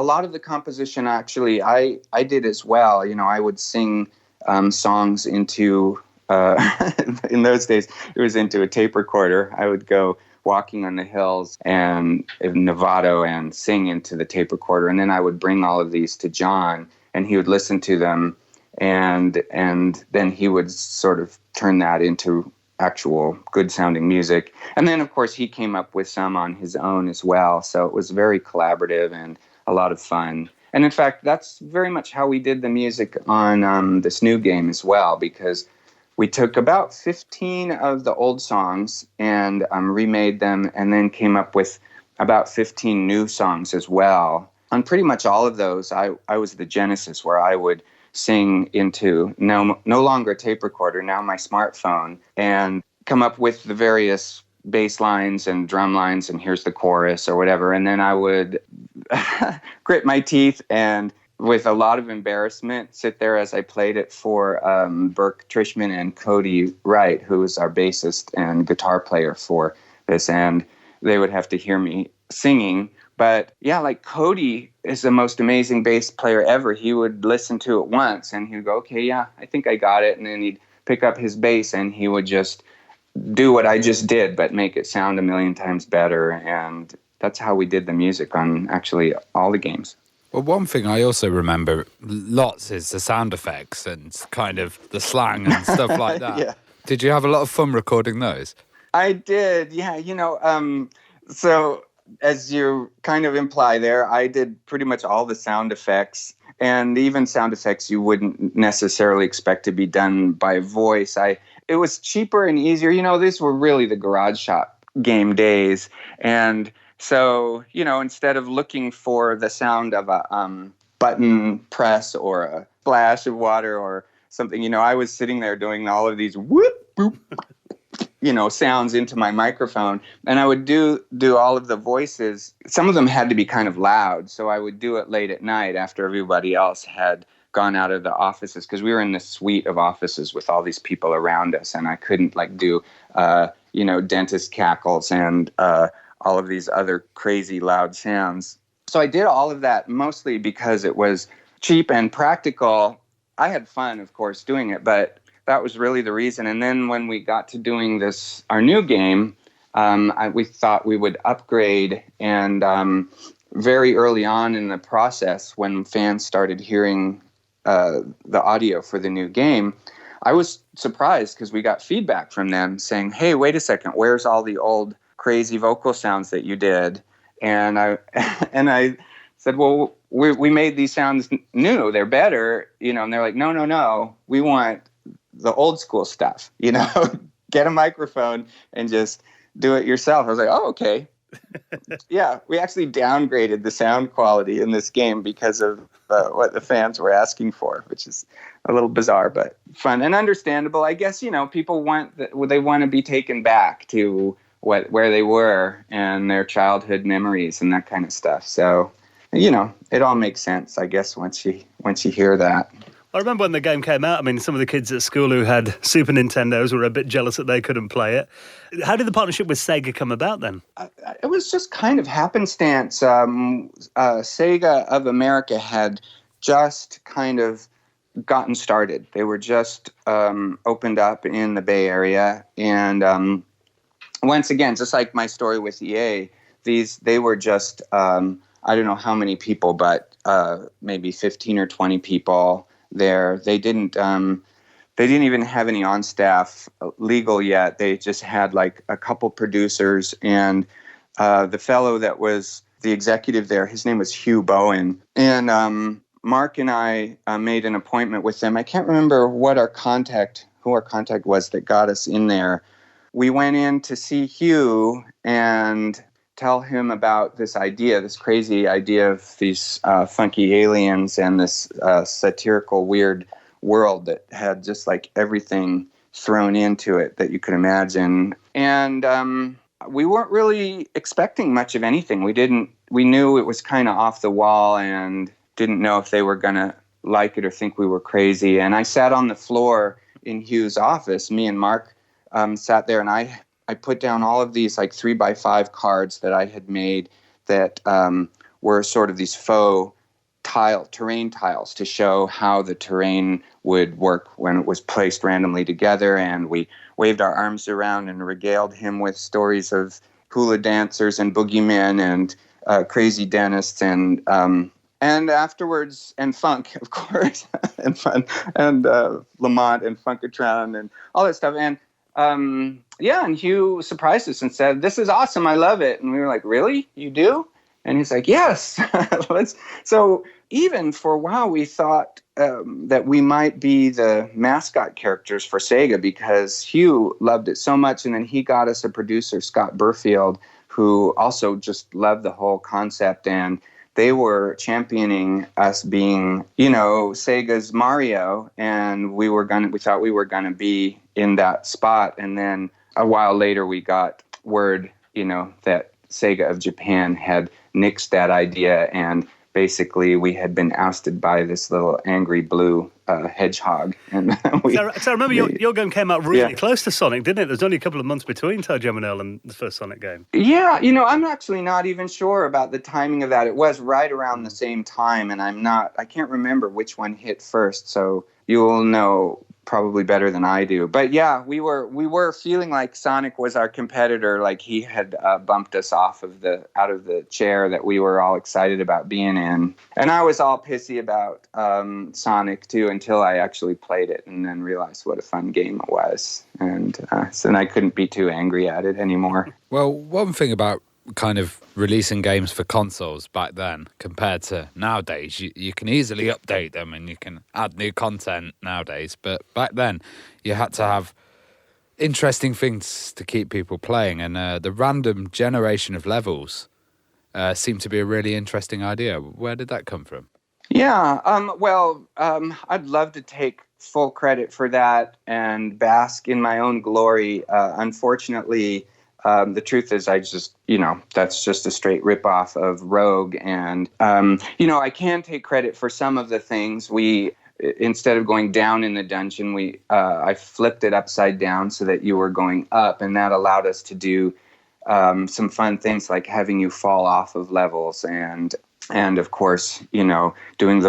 lot of the composition actually I did as well. I would sing songs into in those days it was into a tape recorder. I would go walking on the hills and in Novato and sing into the tape recorder, and then I would bring all of these to John, and he would listen to them, and then he would sort of turn that into actual good sounding music. And then, of course, he came up with some on his own as well. So it was very collaborative and a lot of fun. And in fact, that's very much how we did the music on this new game as well, because we took about 15 of the old songs and remade them, and then came up with about 15 new songs as well. On pretty much all of those, I was the genesis, where I would sing into no longer a tape recorder, now my smartphone, and come up with the various bass lines and drum lines, and here's the chorus or whatever. And then I would grit my teeth and, with a lot of embarrassment, sit there as I played it for Burke Trishman and Cody Wright, who is our bassist and guitar player for this. And they would have to hear me singing. But yeah, like Cody is the most amazing bass player ever. He would listen to it once and he'd go, okay, yeah, I think I got it. And then he'd pick up his bass and he would just do what I just did, but make it sound a million times better. And that's how we did the music on actually all the games. Well, one thing I also remember lots is the sound effects and kind of the slang and stuff like that. Yeah. Did you have a lot of fun recording those? I did, yeah. So as you kind of imply there, I did pretty much all the sound effects, and even sound effects you wouldn't necessarily expect to be done by voice. It was cheaper and easier. These were really the garage shop game days. And so, instead of looking for the sound of a button press or a splash of water or something, I was sitting there doing all of these whoop, boop, sounds into my microphone. And I would do all of the voices. Some of them had to be kind of loud. So I would do it late at night after everybody else had gone out of the offices, because we were in this suite of offices with all these people around us. And I couldn't do, dentist cackles and all of these other crazy loud sounds. So I did all of that mostly because it was cheap and practical. I had fun, of course, doing it, but that was really the reason. And then when we got to doing our new game, we thought we would upgrade. And very early on in the process, when fans started hearing the audio for the new game, I was surprised because we got feedback from them saying, hey, wait a second, where's all the old crazy vocal sounds that you did? And I said, well, we made these sounds new, they're better, and they're like, no, we want the old school stuff, get a microphone and just do it yourself. I was like, oh, okay. Yeah, we actually downgraded the sound quality in this game because of what the fans were asking for, which is a little bizarre, but fun and understandable. I guess, people want to be taken back to where they were and their childhood memories and that kind of stuff. So, it all makes sense, I guess, once you hear that. I remember when the game came out, some of the kids at school who had Super Nintendos were a bit jealous that they couldn't play it. How did the partnership with Sega come about then? It was just kind of happenstance. Sega of America had just kind of gotten started. They were just opened up in the Bay Area. And once again, just like my story with EA, they were just, I don't know how many people, but maybe 15 or 20 people there. They didn't even have any on staff legal yet. They just had a couple producers, and the fellow that was the executive there, his name was Hugh Bowen. And Mark and I made an appointment with them. I can't remember who our contact was that got us in there. We went in to see Hugh and tell him about this crazy idea of these funky aliens and this satirical, weird world that had just everything thrown into it that you could imagine. And we weren't really expecting much of anything. We knew it was kind of off the wall and didn't know if they were going to like it or think we were crazy. And I sat on the floor in Hugh's office. Me and Mark sat there, and I put down all of these 3x5 cards that I had made that were sort of these faux terrain tiles to show how the terrain would work when it was placed randomly together. And we waved our arms around and regaled him with stories of hula dancers and boogeymen and crazy dentists and afterwards, and funk, of course, and fun, and Lamont and Funkatron and all that stuff. And yeah, and Hugh surprised us and said, "This is awesome. I love it." And we were like, "Really? You do?" And he's like, "Yes." So even for a while, we thought that we might be the mascot characters for Sega because Hugh loved it so much. And then he got us a producer, Scott Burfield, who also just loved the whole concept. And they were championing us being, Sega's Mario. And we thought we were going to be in that spot. And then a while later, we got word, that Sega of Japan had nixed that idea, and basically we had been ousted by this little angry blue hedgehog. And so I remember your game came out really close to Sonic, didn't it? There's only a couple of months between ToeJam Earl and the first Sonic game. Yeah, I'm actually not even sure about the timing of that. It was right around the same time, and I can't remember which one hit first, so you'll know probably better than I do. But yeah, we were feeling like Sonic was our competitor, like he had bumped us out of the chair that we were all excited about being in. And I was all pissy about Sonic too until I actually played it and then realized what a fun game it was. And so then I couldn't be too angry at it anymore. Well, one thing about kind of releasing games for consoles back then compared to nowadays, you can easily update them and you can add new content nowadays, but back then you had to have interesting things to keep people playing, and the random generation of levels seemed to be a really interesting idea. Where did that come from? Yeah, I'd love to take full credit for that and bask in my own glory. Unfortunately, the truth is, that's just a straight ripoff of Rogue. And, I can take credit for some of the things. Instead of going down in the dungeon, I flipped it upside down so that you were going up. And that allowed us to do some fun things like having you fall off of levels. And of course, doing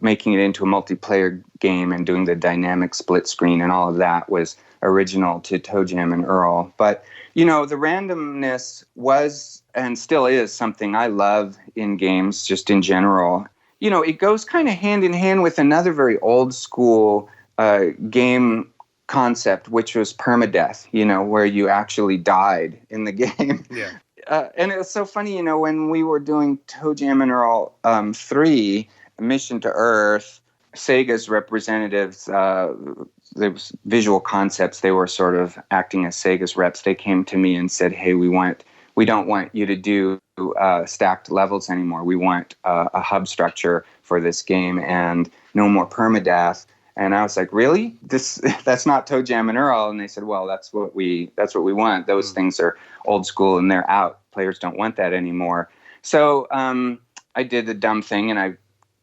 making it into a multiplayer game and doing the dynamic split screen and all of that was original to ToeJam and Earl. But the randomness was and still is something I love in games just in general. It goes kind of hand in hand with another very old school game concept, which was permadeath, where you actually died in the game. Yeah. And it was so funny, when we were doing ToeJam and Earl 3, Mission to Earth, Sega's representatives, there was Visual Concepts, they were sort of acting as Sega's reps. They came to me and said, "Hey, we don't want you to do stacked levels anymore. We want a hub structure for this game and no more permadeath." And I was like, "Really? That's not ToeJam and Earl." And they said, "Well, that's what we want. Those things are old school and they're out. Players don't want that anymore." So I did the dumb thing and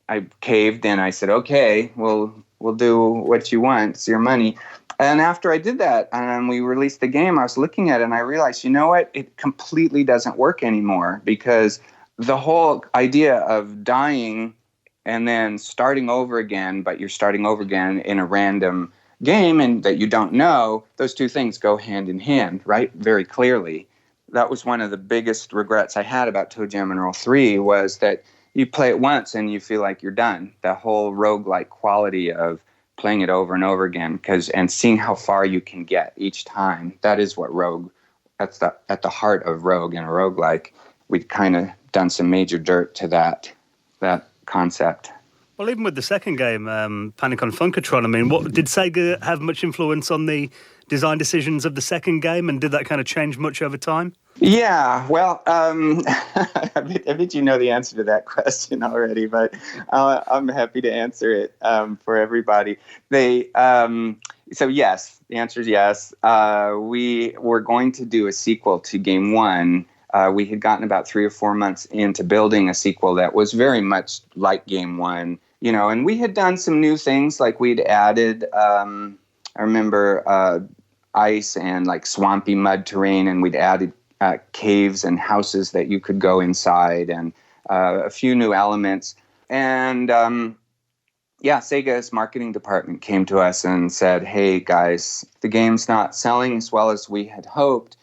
I caved and I said, "Okay, we'll do what you want. It's your money." And after I did that and we released the game, I was looking at it and I realized, it completely doesn't work anymore, because the whole idea of dying and then starting over again, but you're starting over again in a random game and that you don't know, those two things go hand in hand, right? Very clearly. That was one of the biggest regrets I had about ToeJam and Earl 3 was that you play it once and you feel like you're done. The whole roguelike quality of playing it over and over again and seeing how far you can get each time. That is what that's at the heart of Rogue and a roguelike. We'd kind of done some major dirt to that concept. Well, even with the second game, Panic on Funkatron, did Sega have much influence on the design decisions of the second game, and did that kind of change much over time? Yeah, well, I bet you know the answer to that question already, but I'm happy to answer it for everybody. So yes, the answer is yes. We were going to do a sequel to Game 1. We had gotten about 3 or 4 months into building a sequel that was very much like Game 1, and we had done some new things, like we'd added, I remember ice and like swampy mud terrain, and we'd added caves and houses that you could go inside, and a few new elements. And Sega's marketing department came to us and said, "Hey guys, the game's not selling as well as we had hoped.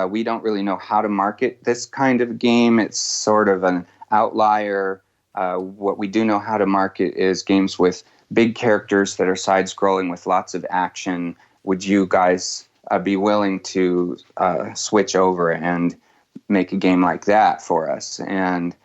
We don't really know how to market this kind of game. It's sort of an outlier. What we do know how to market is games with big characters that are side-scrolling with lots of action. Would you guys be willing to switch over and make a game like that for us. And,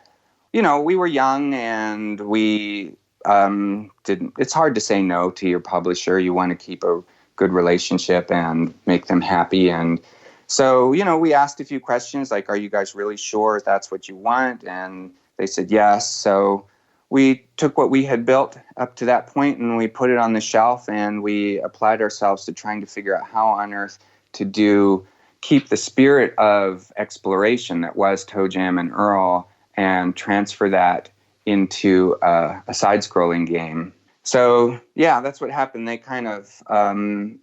we were young and we didn't. It's hard to say no to your publisher. You want to keep a good relationship and make them happy. And so, we asked a few questions like, are you guys really sure that's what you want? And they said yes. So we took what we had built up to that point and we put it on the shelf, and we applied ourselves to trying to figure out how on earth to keep the spirit of exploration that was ToeJam and Earl and transfer that into a side-scrolling game. So, yeah, that's what happened. They kind of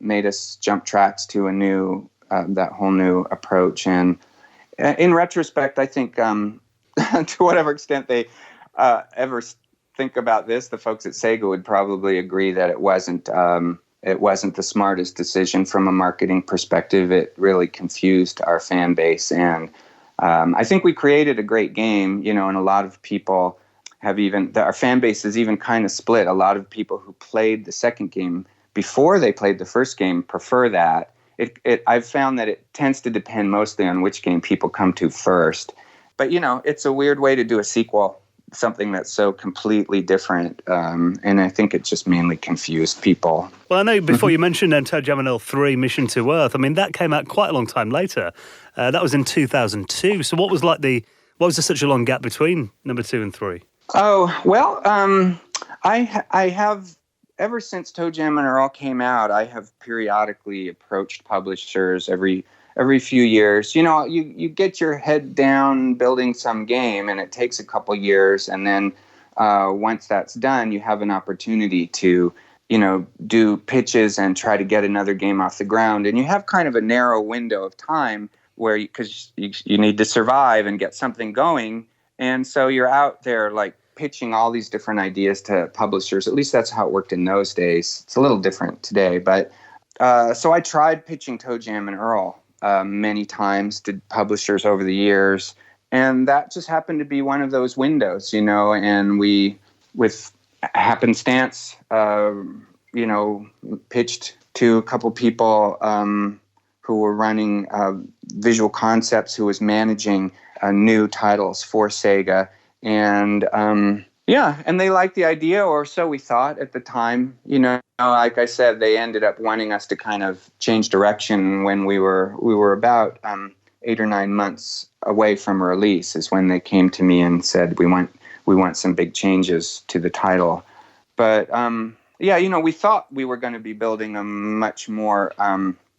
made us jump tracks to that whole new approach. And in retrospect, I think to whatever extent they ever think about this, the folks at Sega would probably agree that it wasn't the smartest decision from a marketing perspective. It really confused our fan base. And I think we created a great game, and a lot of people our fan base is even kind of split. A lot of people who played the second game before they played the first game prefer that. I've found that it tends to depend mostly on which game people come to first. But, it's a weird way to do a sequel, something that's so completely different. And I think it just mainly confused people. Well, I know before you mentioned ToeJam Earl 3 Mission to Earth, I mean, that came out quite a long time later. That was in 2002. So what was there such a long gap between number 2 and 3? Oh, well, I have, ever since ToeJam and Earl came out, I have periodically approached publishers every few years. You get your head down building some game, and it takes a couple years, and then once that's done, you have an opportunity to, do pitches and try to get another game off the ground. And you have kind of a narrow window of time where, because you need to survive and get something going. And so you're out there like pitching all these different ideas to publishers. At least that's how it worked in those days. It's a little different today. But so I tried pitching ToeJam and Earl many times to publishers over the years. And that just happened to be one of those windows, and we, with happenstance, pitched to a couple people who were running Visual Concepts, who was managing new titles for Sega. And and they liked the idea, or so we thought at the time. Like I said, they ended up wanting us to kind of change direction when we were about 8 or 9 months away from release, is when they came to me and said, we want some big changes to the title. But we thought we were going to be building a much more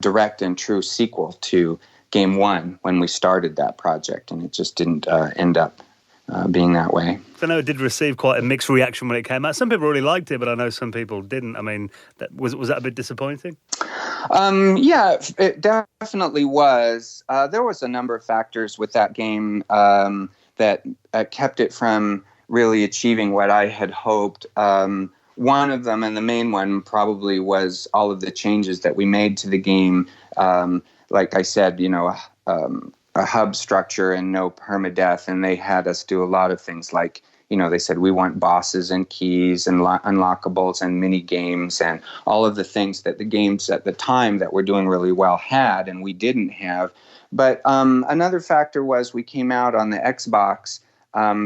direct and true sequel to Game 1 when we started that project, and it just didn't end up being that way. I know it did receive quite a mixed reaction when it came out. Some people really liked it, but I know some people didn't. I mean, was that a bit disappointing? Yeah, it definitely was. There was a number of factors with that game that kept it from really achieving what I had hoped. One of them, and the main one, probably was all of the changes that we made to the game. Like I said, a hub structure and no permadeath, and they had us do a lot of things like, they said we want bosses and keys and unlockables and mini games and all of the things that the games at the time that were doing really well had, and we didn't have. But another factor was we came out on the Xbox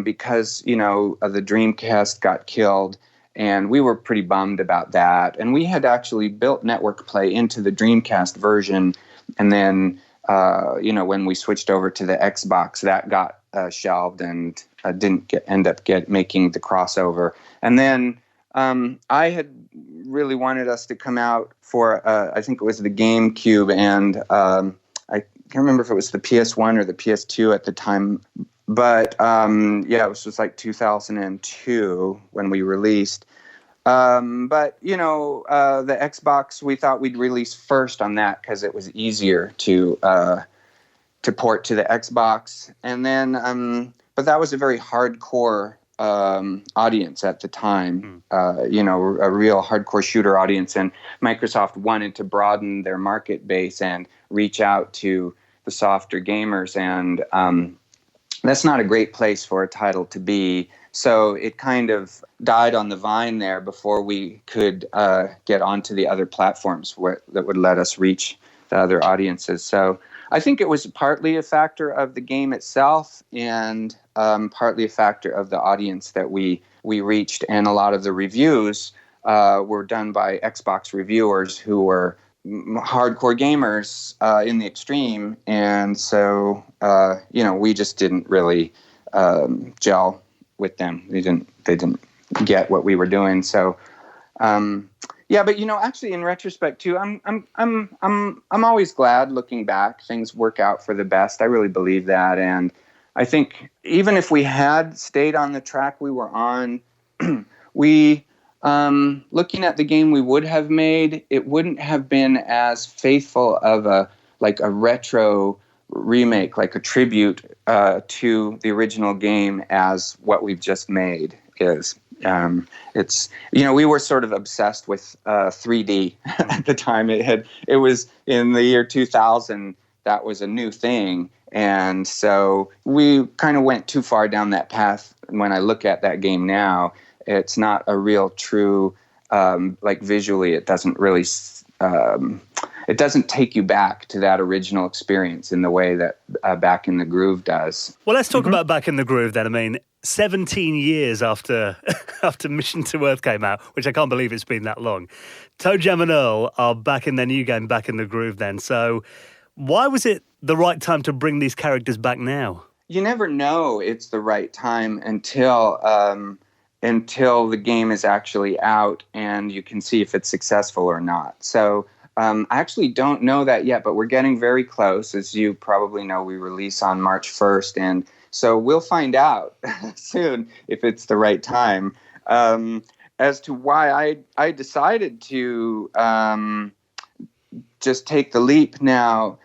because, the Dreamcast got killed, and we were pretty bummed about that. And we had actually built Network Play into the Dreamcast version, and then when we switched over to the Xbox, that got shelved and didn't end up making the crossover. And then I had really wanted us to come out for, I think it was the GameCube, and I can't remember if it was the PS1 or the PS2 at the time. But it was just like 2002 when we released. But the Xbox, we thought we'd release first on that because it was easier to port to the Xbox. And then, but that was a very hardcore audience at the time, a real hardcore shooter audience. And Microsoft wanted to broaden their market base and reach out to the softer gamers. And that's not a great place for a title to be. So it kind of died on the vine there before we could get onto the other platforms that would let us reach the other audiences. So I think it was partly a factor of the game itself and partly a factor of the audience that we reached. And a lot of the reviews were done by Xbox reviewers who were hardcore gamers in the extreme. And so, we just didn't really gel with them. They didn't get what we were doing. So, but actually, in retrospect too, I'm always glad looking back. Things work out for the best. I really believe that, and I think even if we had stayed on the track we were on, we looking at the game we would have made, it wouldn't have been as faithful of a retro remake, like a tribute to the original game as what we've just made is. It's we were sort of obsessed with 3D at the time. It was in the year 2000 that was a new thing, and so we kind of went too far down that path. And when I look at that game now, it's not a real true visually. It doesn't really. It doesn't take you back to that original experience in the way that Back in the Groove does. Well, let's talk about Back in the Groove then. I mean, 17 years after Mission to Earth came out, which I can't believe it's been that long, ToeJam and Earl are back in their new game, Back in the Groove then. So why was it the right time to bring these characters back now? You never know it's the right time until the game is actually out and you can see if it's successful or not. So I actually don't know that yet, but we're getting very close. As you probably know, we release on March 1st, and so we'll find out soon if it's the right time. As to why I decided to just take the leap now,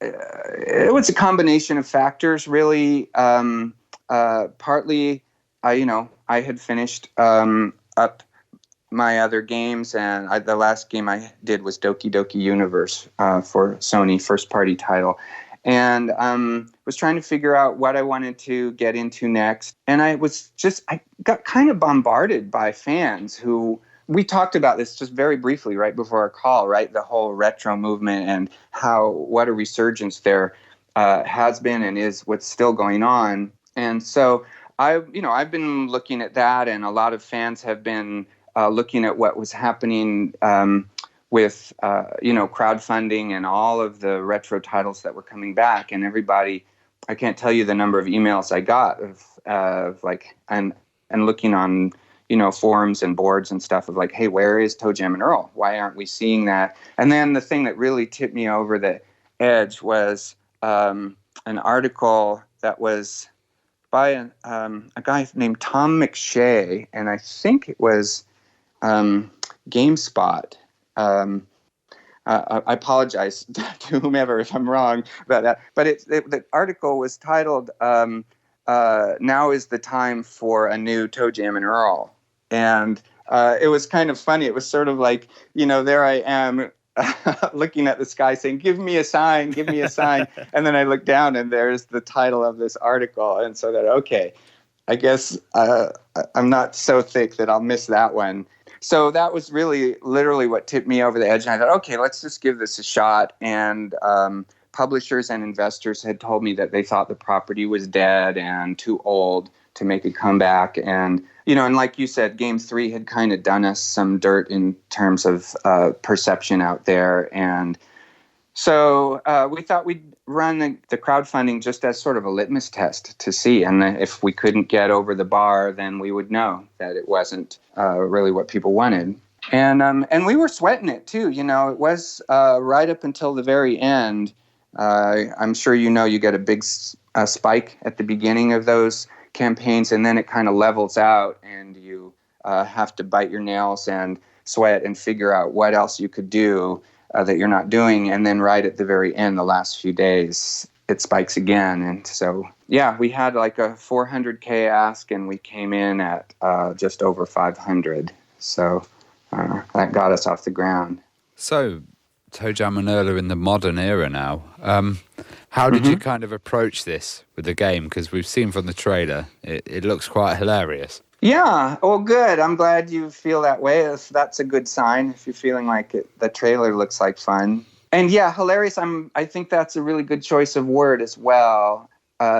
it was a combination of factors, really. Partly, I had finished up my other games, and the last game I did was Doki Doki Universe for Sony, first-party title. And was trying to figure out what I wanted to get into next. And I got kind of bombarded by fans who, we talked about this just very briefly right before our call, right? The whole retro movement and what a resurgence there has been and is what's still going on. And so I've been looking at that, and a lot of fans have been looking at what was happening with crowdfunding and all of the retro titles that were coming back, and everybody, I can't tell you the number of emails I got and looking on forums and boards and stuff of hey, where is ToeJam and Earl? Why aren't we seeing that? And then the thing that really tipped me over the edge was an article that was by a guy named Tom McShay, and I think it was GameSpot. I apologize to whomever if I'm wrong about that, but the article was titled "Now is the time for a new ToeJam and Earl," and it was kind of funny. It was sort of there I am looking at the sky saying, "Give me a sign, give me a sign," and then I look down and there's the title of this article, and so that I guess I'm not so thick that I'll miss that one. So that was really literally what tipped me over the edge. And I thought, okay, let's just give this a shot. And publishers and investors had told me that they thought the property was dead and too old to make a comeback. And, and like you said, Game 3 had kind of done us some dirt in terms of perception out there. And so we thought we'd run the crowdfunding just as sort of a litmus test to see. And if we couldn't get over the bar, then we would know that it wasn't really what people wanted. And we were sweating it too. It was right up until the very end. I'm sure you get a big spike at the beginning of those campaigns, and then it kind of levels out, and you have to bite your nails and sweat and figure out what else you could do that you're not doing. And then right at the very end, the last few days, it spikes again. And so, yeah, we had a 400K ask, and we came in at just over 500. So that got us off the ground. So ToeJam and Earl are in the modern era now. How did you kind of approach this with the game? Because we've seen from the trailer, it looks quite hilarious. Yeah. Well, good. I'm glad you feel that way. That's a good sign if you're feeling like the trailer looks like fun. And yeah, hilarious. I think that's a really good choice of word as well.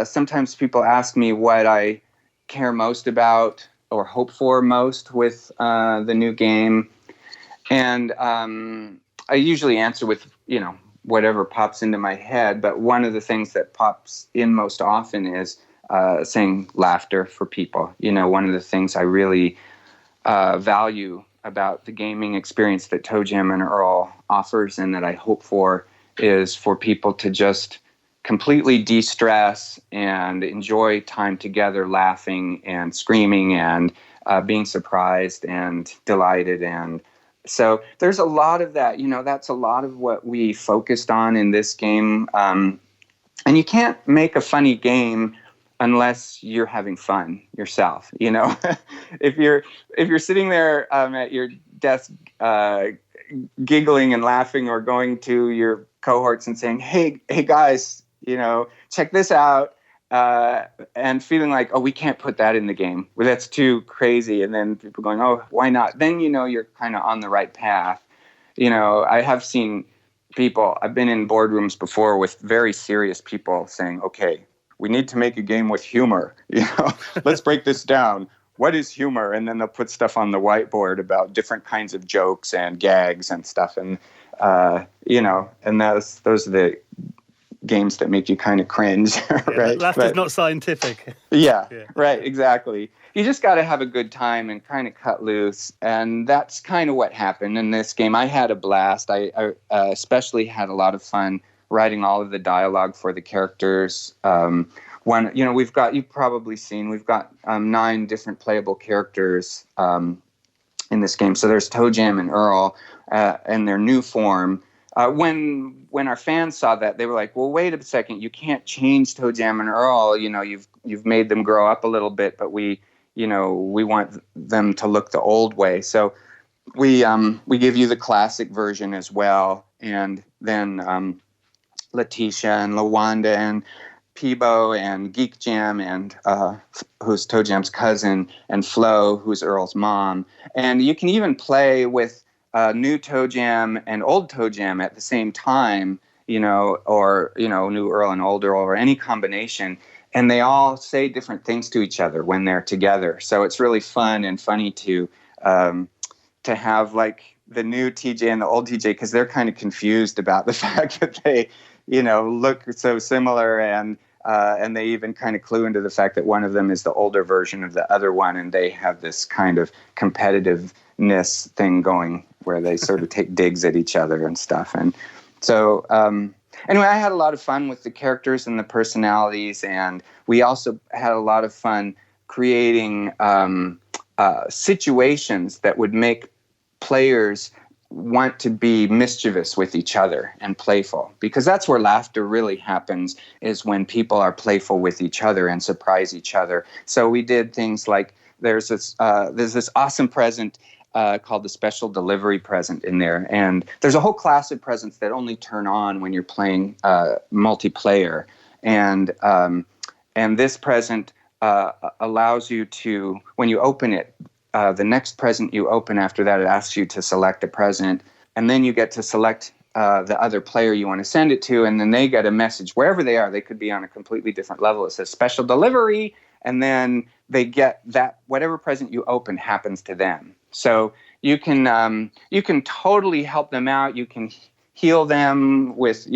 Sometimes people ask me what I care most about or hope for most with the new game. And I usually answer with, whatever pops into my head. But one of the things that pops in most often is saying laughter for people. One of the things I really value about the gaming experience that ToeJam and Earl offers and that I hope for is for people to just completely de-stress and enjoy time together, laughing and screaming and being surprised and delighted. And so there's a lot of that. That's a lot of what we focused on in this game. And you can't make a funny game unless you're having fun yourself. If you're sitting there at your desk giggling and laughing, or going to your cohorts and saying, hey guys, check this out, and feeling like, oh, we can't put that in the game, well, that's too crazy, and then people going, oh, why not, then you're kind of on the right path. I have seen people, I've been in boardrooms before with very serious people saying, okay, we need to make a game with humor. Let's break this down. What is humor? And then they'll put stuff on the whiteboard about different kinds of jokes and gags and stuff. And, and those are the games that make you kind of cringe, right? Laughter's not scientific. Yeah, right, exactly. You just got to have a good time and kind of cut loose. And that's kind of what happened in this game. I had a blast. I especially had a lot of fun writing all of the dialogue for the characters. We've got, you've probably seen, we've got 9 different playable characters in this game. So there's ToeJam and Earl in their new form. When our fans saw that, they were like, well, wait a second, you can't change ToeJam and Earl. You've made them grow up a little bit, but we want them to look the old way. So we give you the classic version as well. And then Letitia and Lawanda and Peebo and Geek Jam and who's ToeJam's cousin, and Flo, who's Earl's mom. And you can even play with new ToeJam and old ToeJam at the same time, or new Earl and old Earl, or any combination. And they all say different things to each other when they're together. So it's really fun and funny to have like the new TJ and the old TJ, because they're kind of confused about the fact that they look so similar, and they even kind of clue into the fact that one of them is the older version of the other one, and they have this kind of competitiveness thing going where they sort of take digs at each other and stuff. And so anyway, I had a lot of fun with the characters and the personalities, and we also had a lot of fun creating situations that would make players want to be mischievous with each other and playful, because that's where laughter really happens, is when people are playful with each other and surprise each other. So we did things like there's this awesome present called the special delivery present in there, and there's a whole class of presents that only turn on when you're playing multiplayer, and this present allows you to, when you open it, the next present you open after that, it asks you to select a present, and then you get to select the other player you want to send it to, and then they get a message wherever they are. They could be on a completely different level. It says special delivery, and then they get that whatever present you open happens to them. So you can totally help them out. You can heal them with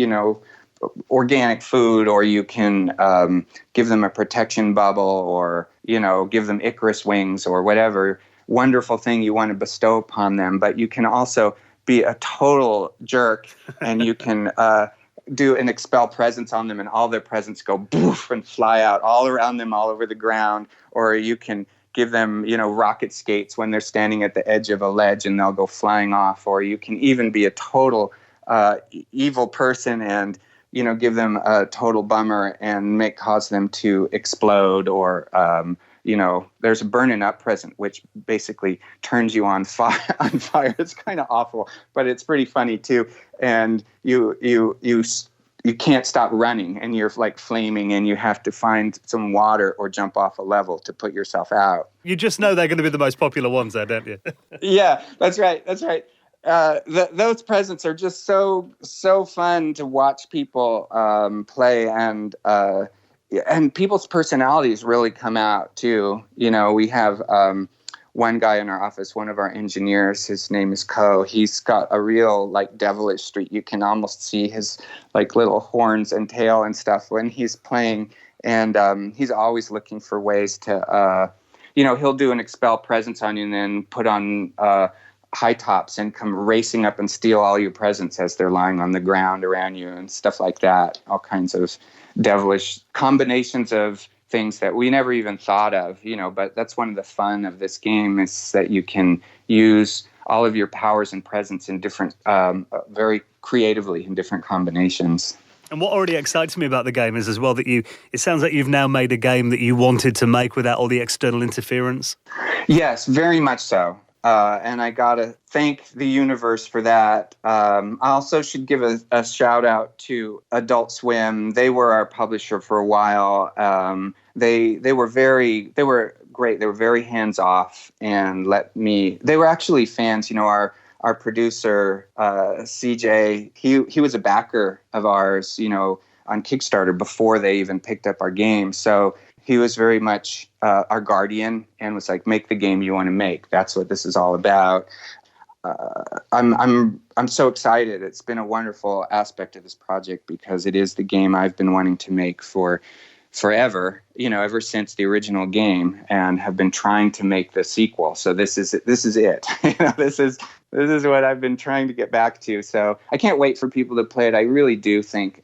organic food, or you can give them a protection bubble, or give them Icarus wings, or whatever wonderful thing you want to bestow upon them. But you can also be a total jerk, and you can do an expel presents on them, and all their presents go boof and fly out all around them, all over the ground. Or you can give them rocket skates when they're standing at the edge of a ledge, and they'll go flying off. Or you can even be a total evil person and give them a total bummer and cause them to explode. Or there's a burning up present, which basically turns you on fire. It's kind of awful, but it's pretty funny too. And you you can't stop running, and you're like flaming, and you have to find some water or jump off a level to put yourself out. You just know they're going to be the most popular ones there, don't you? Yeah, that's right. Those presents are just so fun to watch people play, and people's personalities really come out too. We have one guy in our office, one of our engineers, his name is Co. He's got a real like devilish streak. You can almost see his like little horns and tail and stuff when he's playing, and he's always looking for ways to, he'll do an expel presence on you and then put on high tops and come racing up and steal all your presents as they're lying on the ground around you and stuff like that. All kinds of devilish combinations of things that we never even thought of, but that's one of the fun of this game, is that you can use all of your powers and presence in different, very creatively in different combinations. And what already excites me about the game is as well that it sounds like you've now made a game that you wanted to make without all the external interference. Yes, very much so. And I got to thank the universe for that. I also should give a shout out to Adult Swim. They were our publisher for a while. They were great. They were very hands off and they were actually fans. Our producer, CJ, he was a backer of ours, on Kickstarter before they even picked up our game. So he was very much our guardian and was like, make the game you want to make. That's what this is all about. I'm so excited. It's been a wonderful aspect of this project because it is the game I've been wanting to make for forever, ever since the original game, and have been trying to make the sequel. So this is it. This is what I've been trying to get back to. So I can't wait for people to play it. I really do think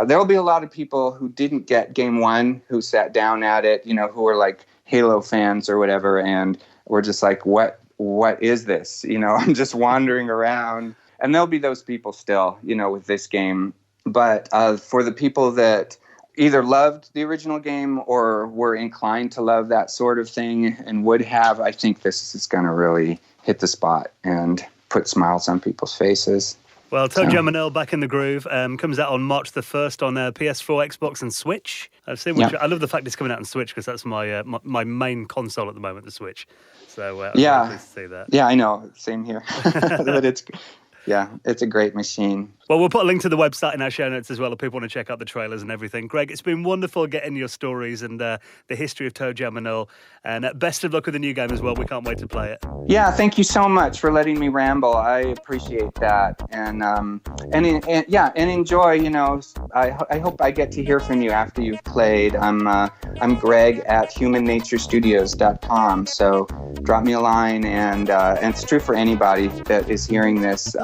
there will be a lot of people who didn't get Game 1 who sat down at it, who were like Halo fans or whatever, and were just like, what is this? I'm just wandering around. And there'll be those people still, with this game. But for the people that either loved the original game or were inclined to love that sort of thing and would have, I think this is going to really hit the spot and put smiles on people's faces. Well, ToeJam Earl Back in the Groove comes out on March the 1st on PS4, Xbox and Switch. I've seen I love the fact it's coming out on Switch because that's my main console at the moment, the Switch. So I'm really pleased to see that. Yeah, I know. Same here. But it's a great machine. Well, we'll put a link to the website in our show notes as well if people want to check out the trailers and everything. Greg, it's been wonderful getting your stories and the history of ToeJam Earl. And best of luck with the new game as well. We can't wait to play it. Yeah, thank you so much for letting me ramble. I appreciate that. And enjoy, I hope I get to hear from you after you've played. I'm Greg at humannaturestudios.com. So drop me a line, and it's true for anybody that is hearing this.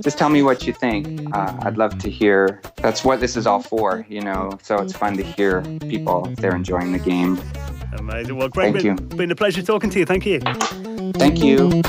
Just tell me what you think. I'd love to hear. That's what this is all for, so it's fun to hear people if they're enjoying the game. Amazing. Well, Greg, Thank you. It's been a pleasure talking to you. Thank you. Thank you.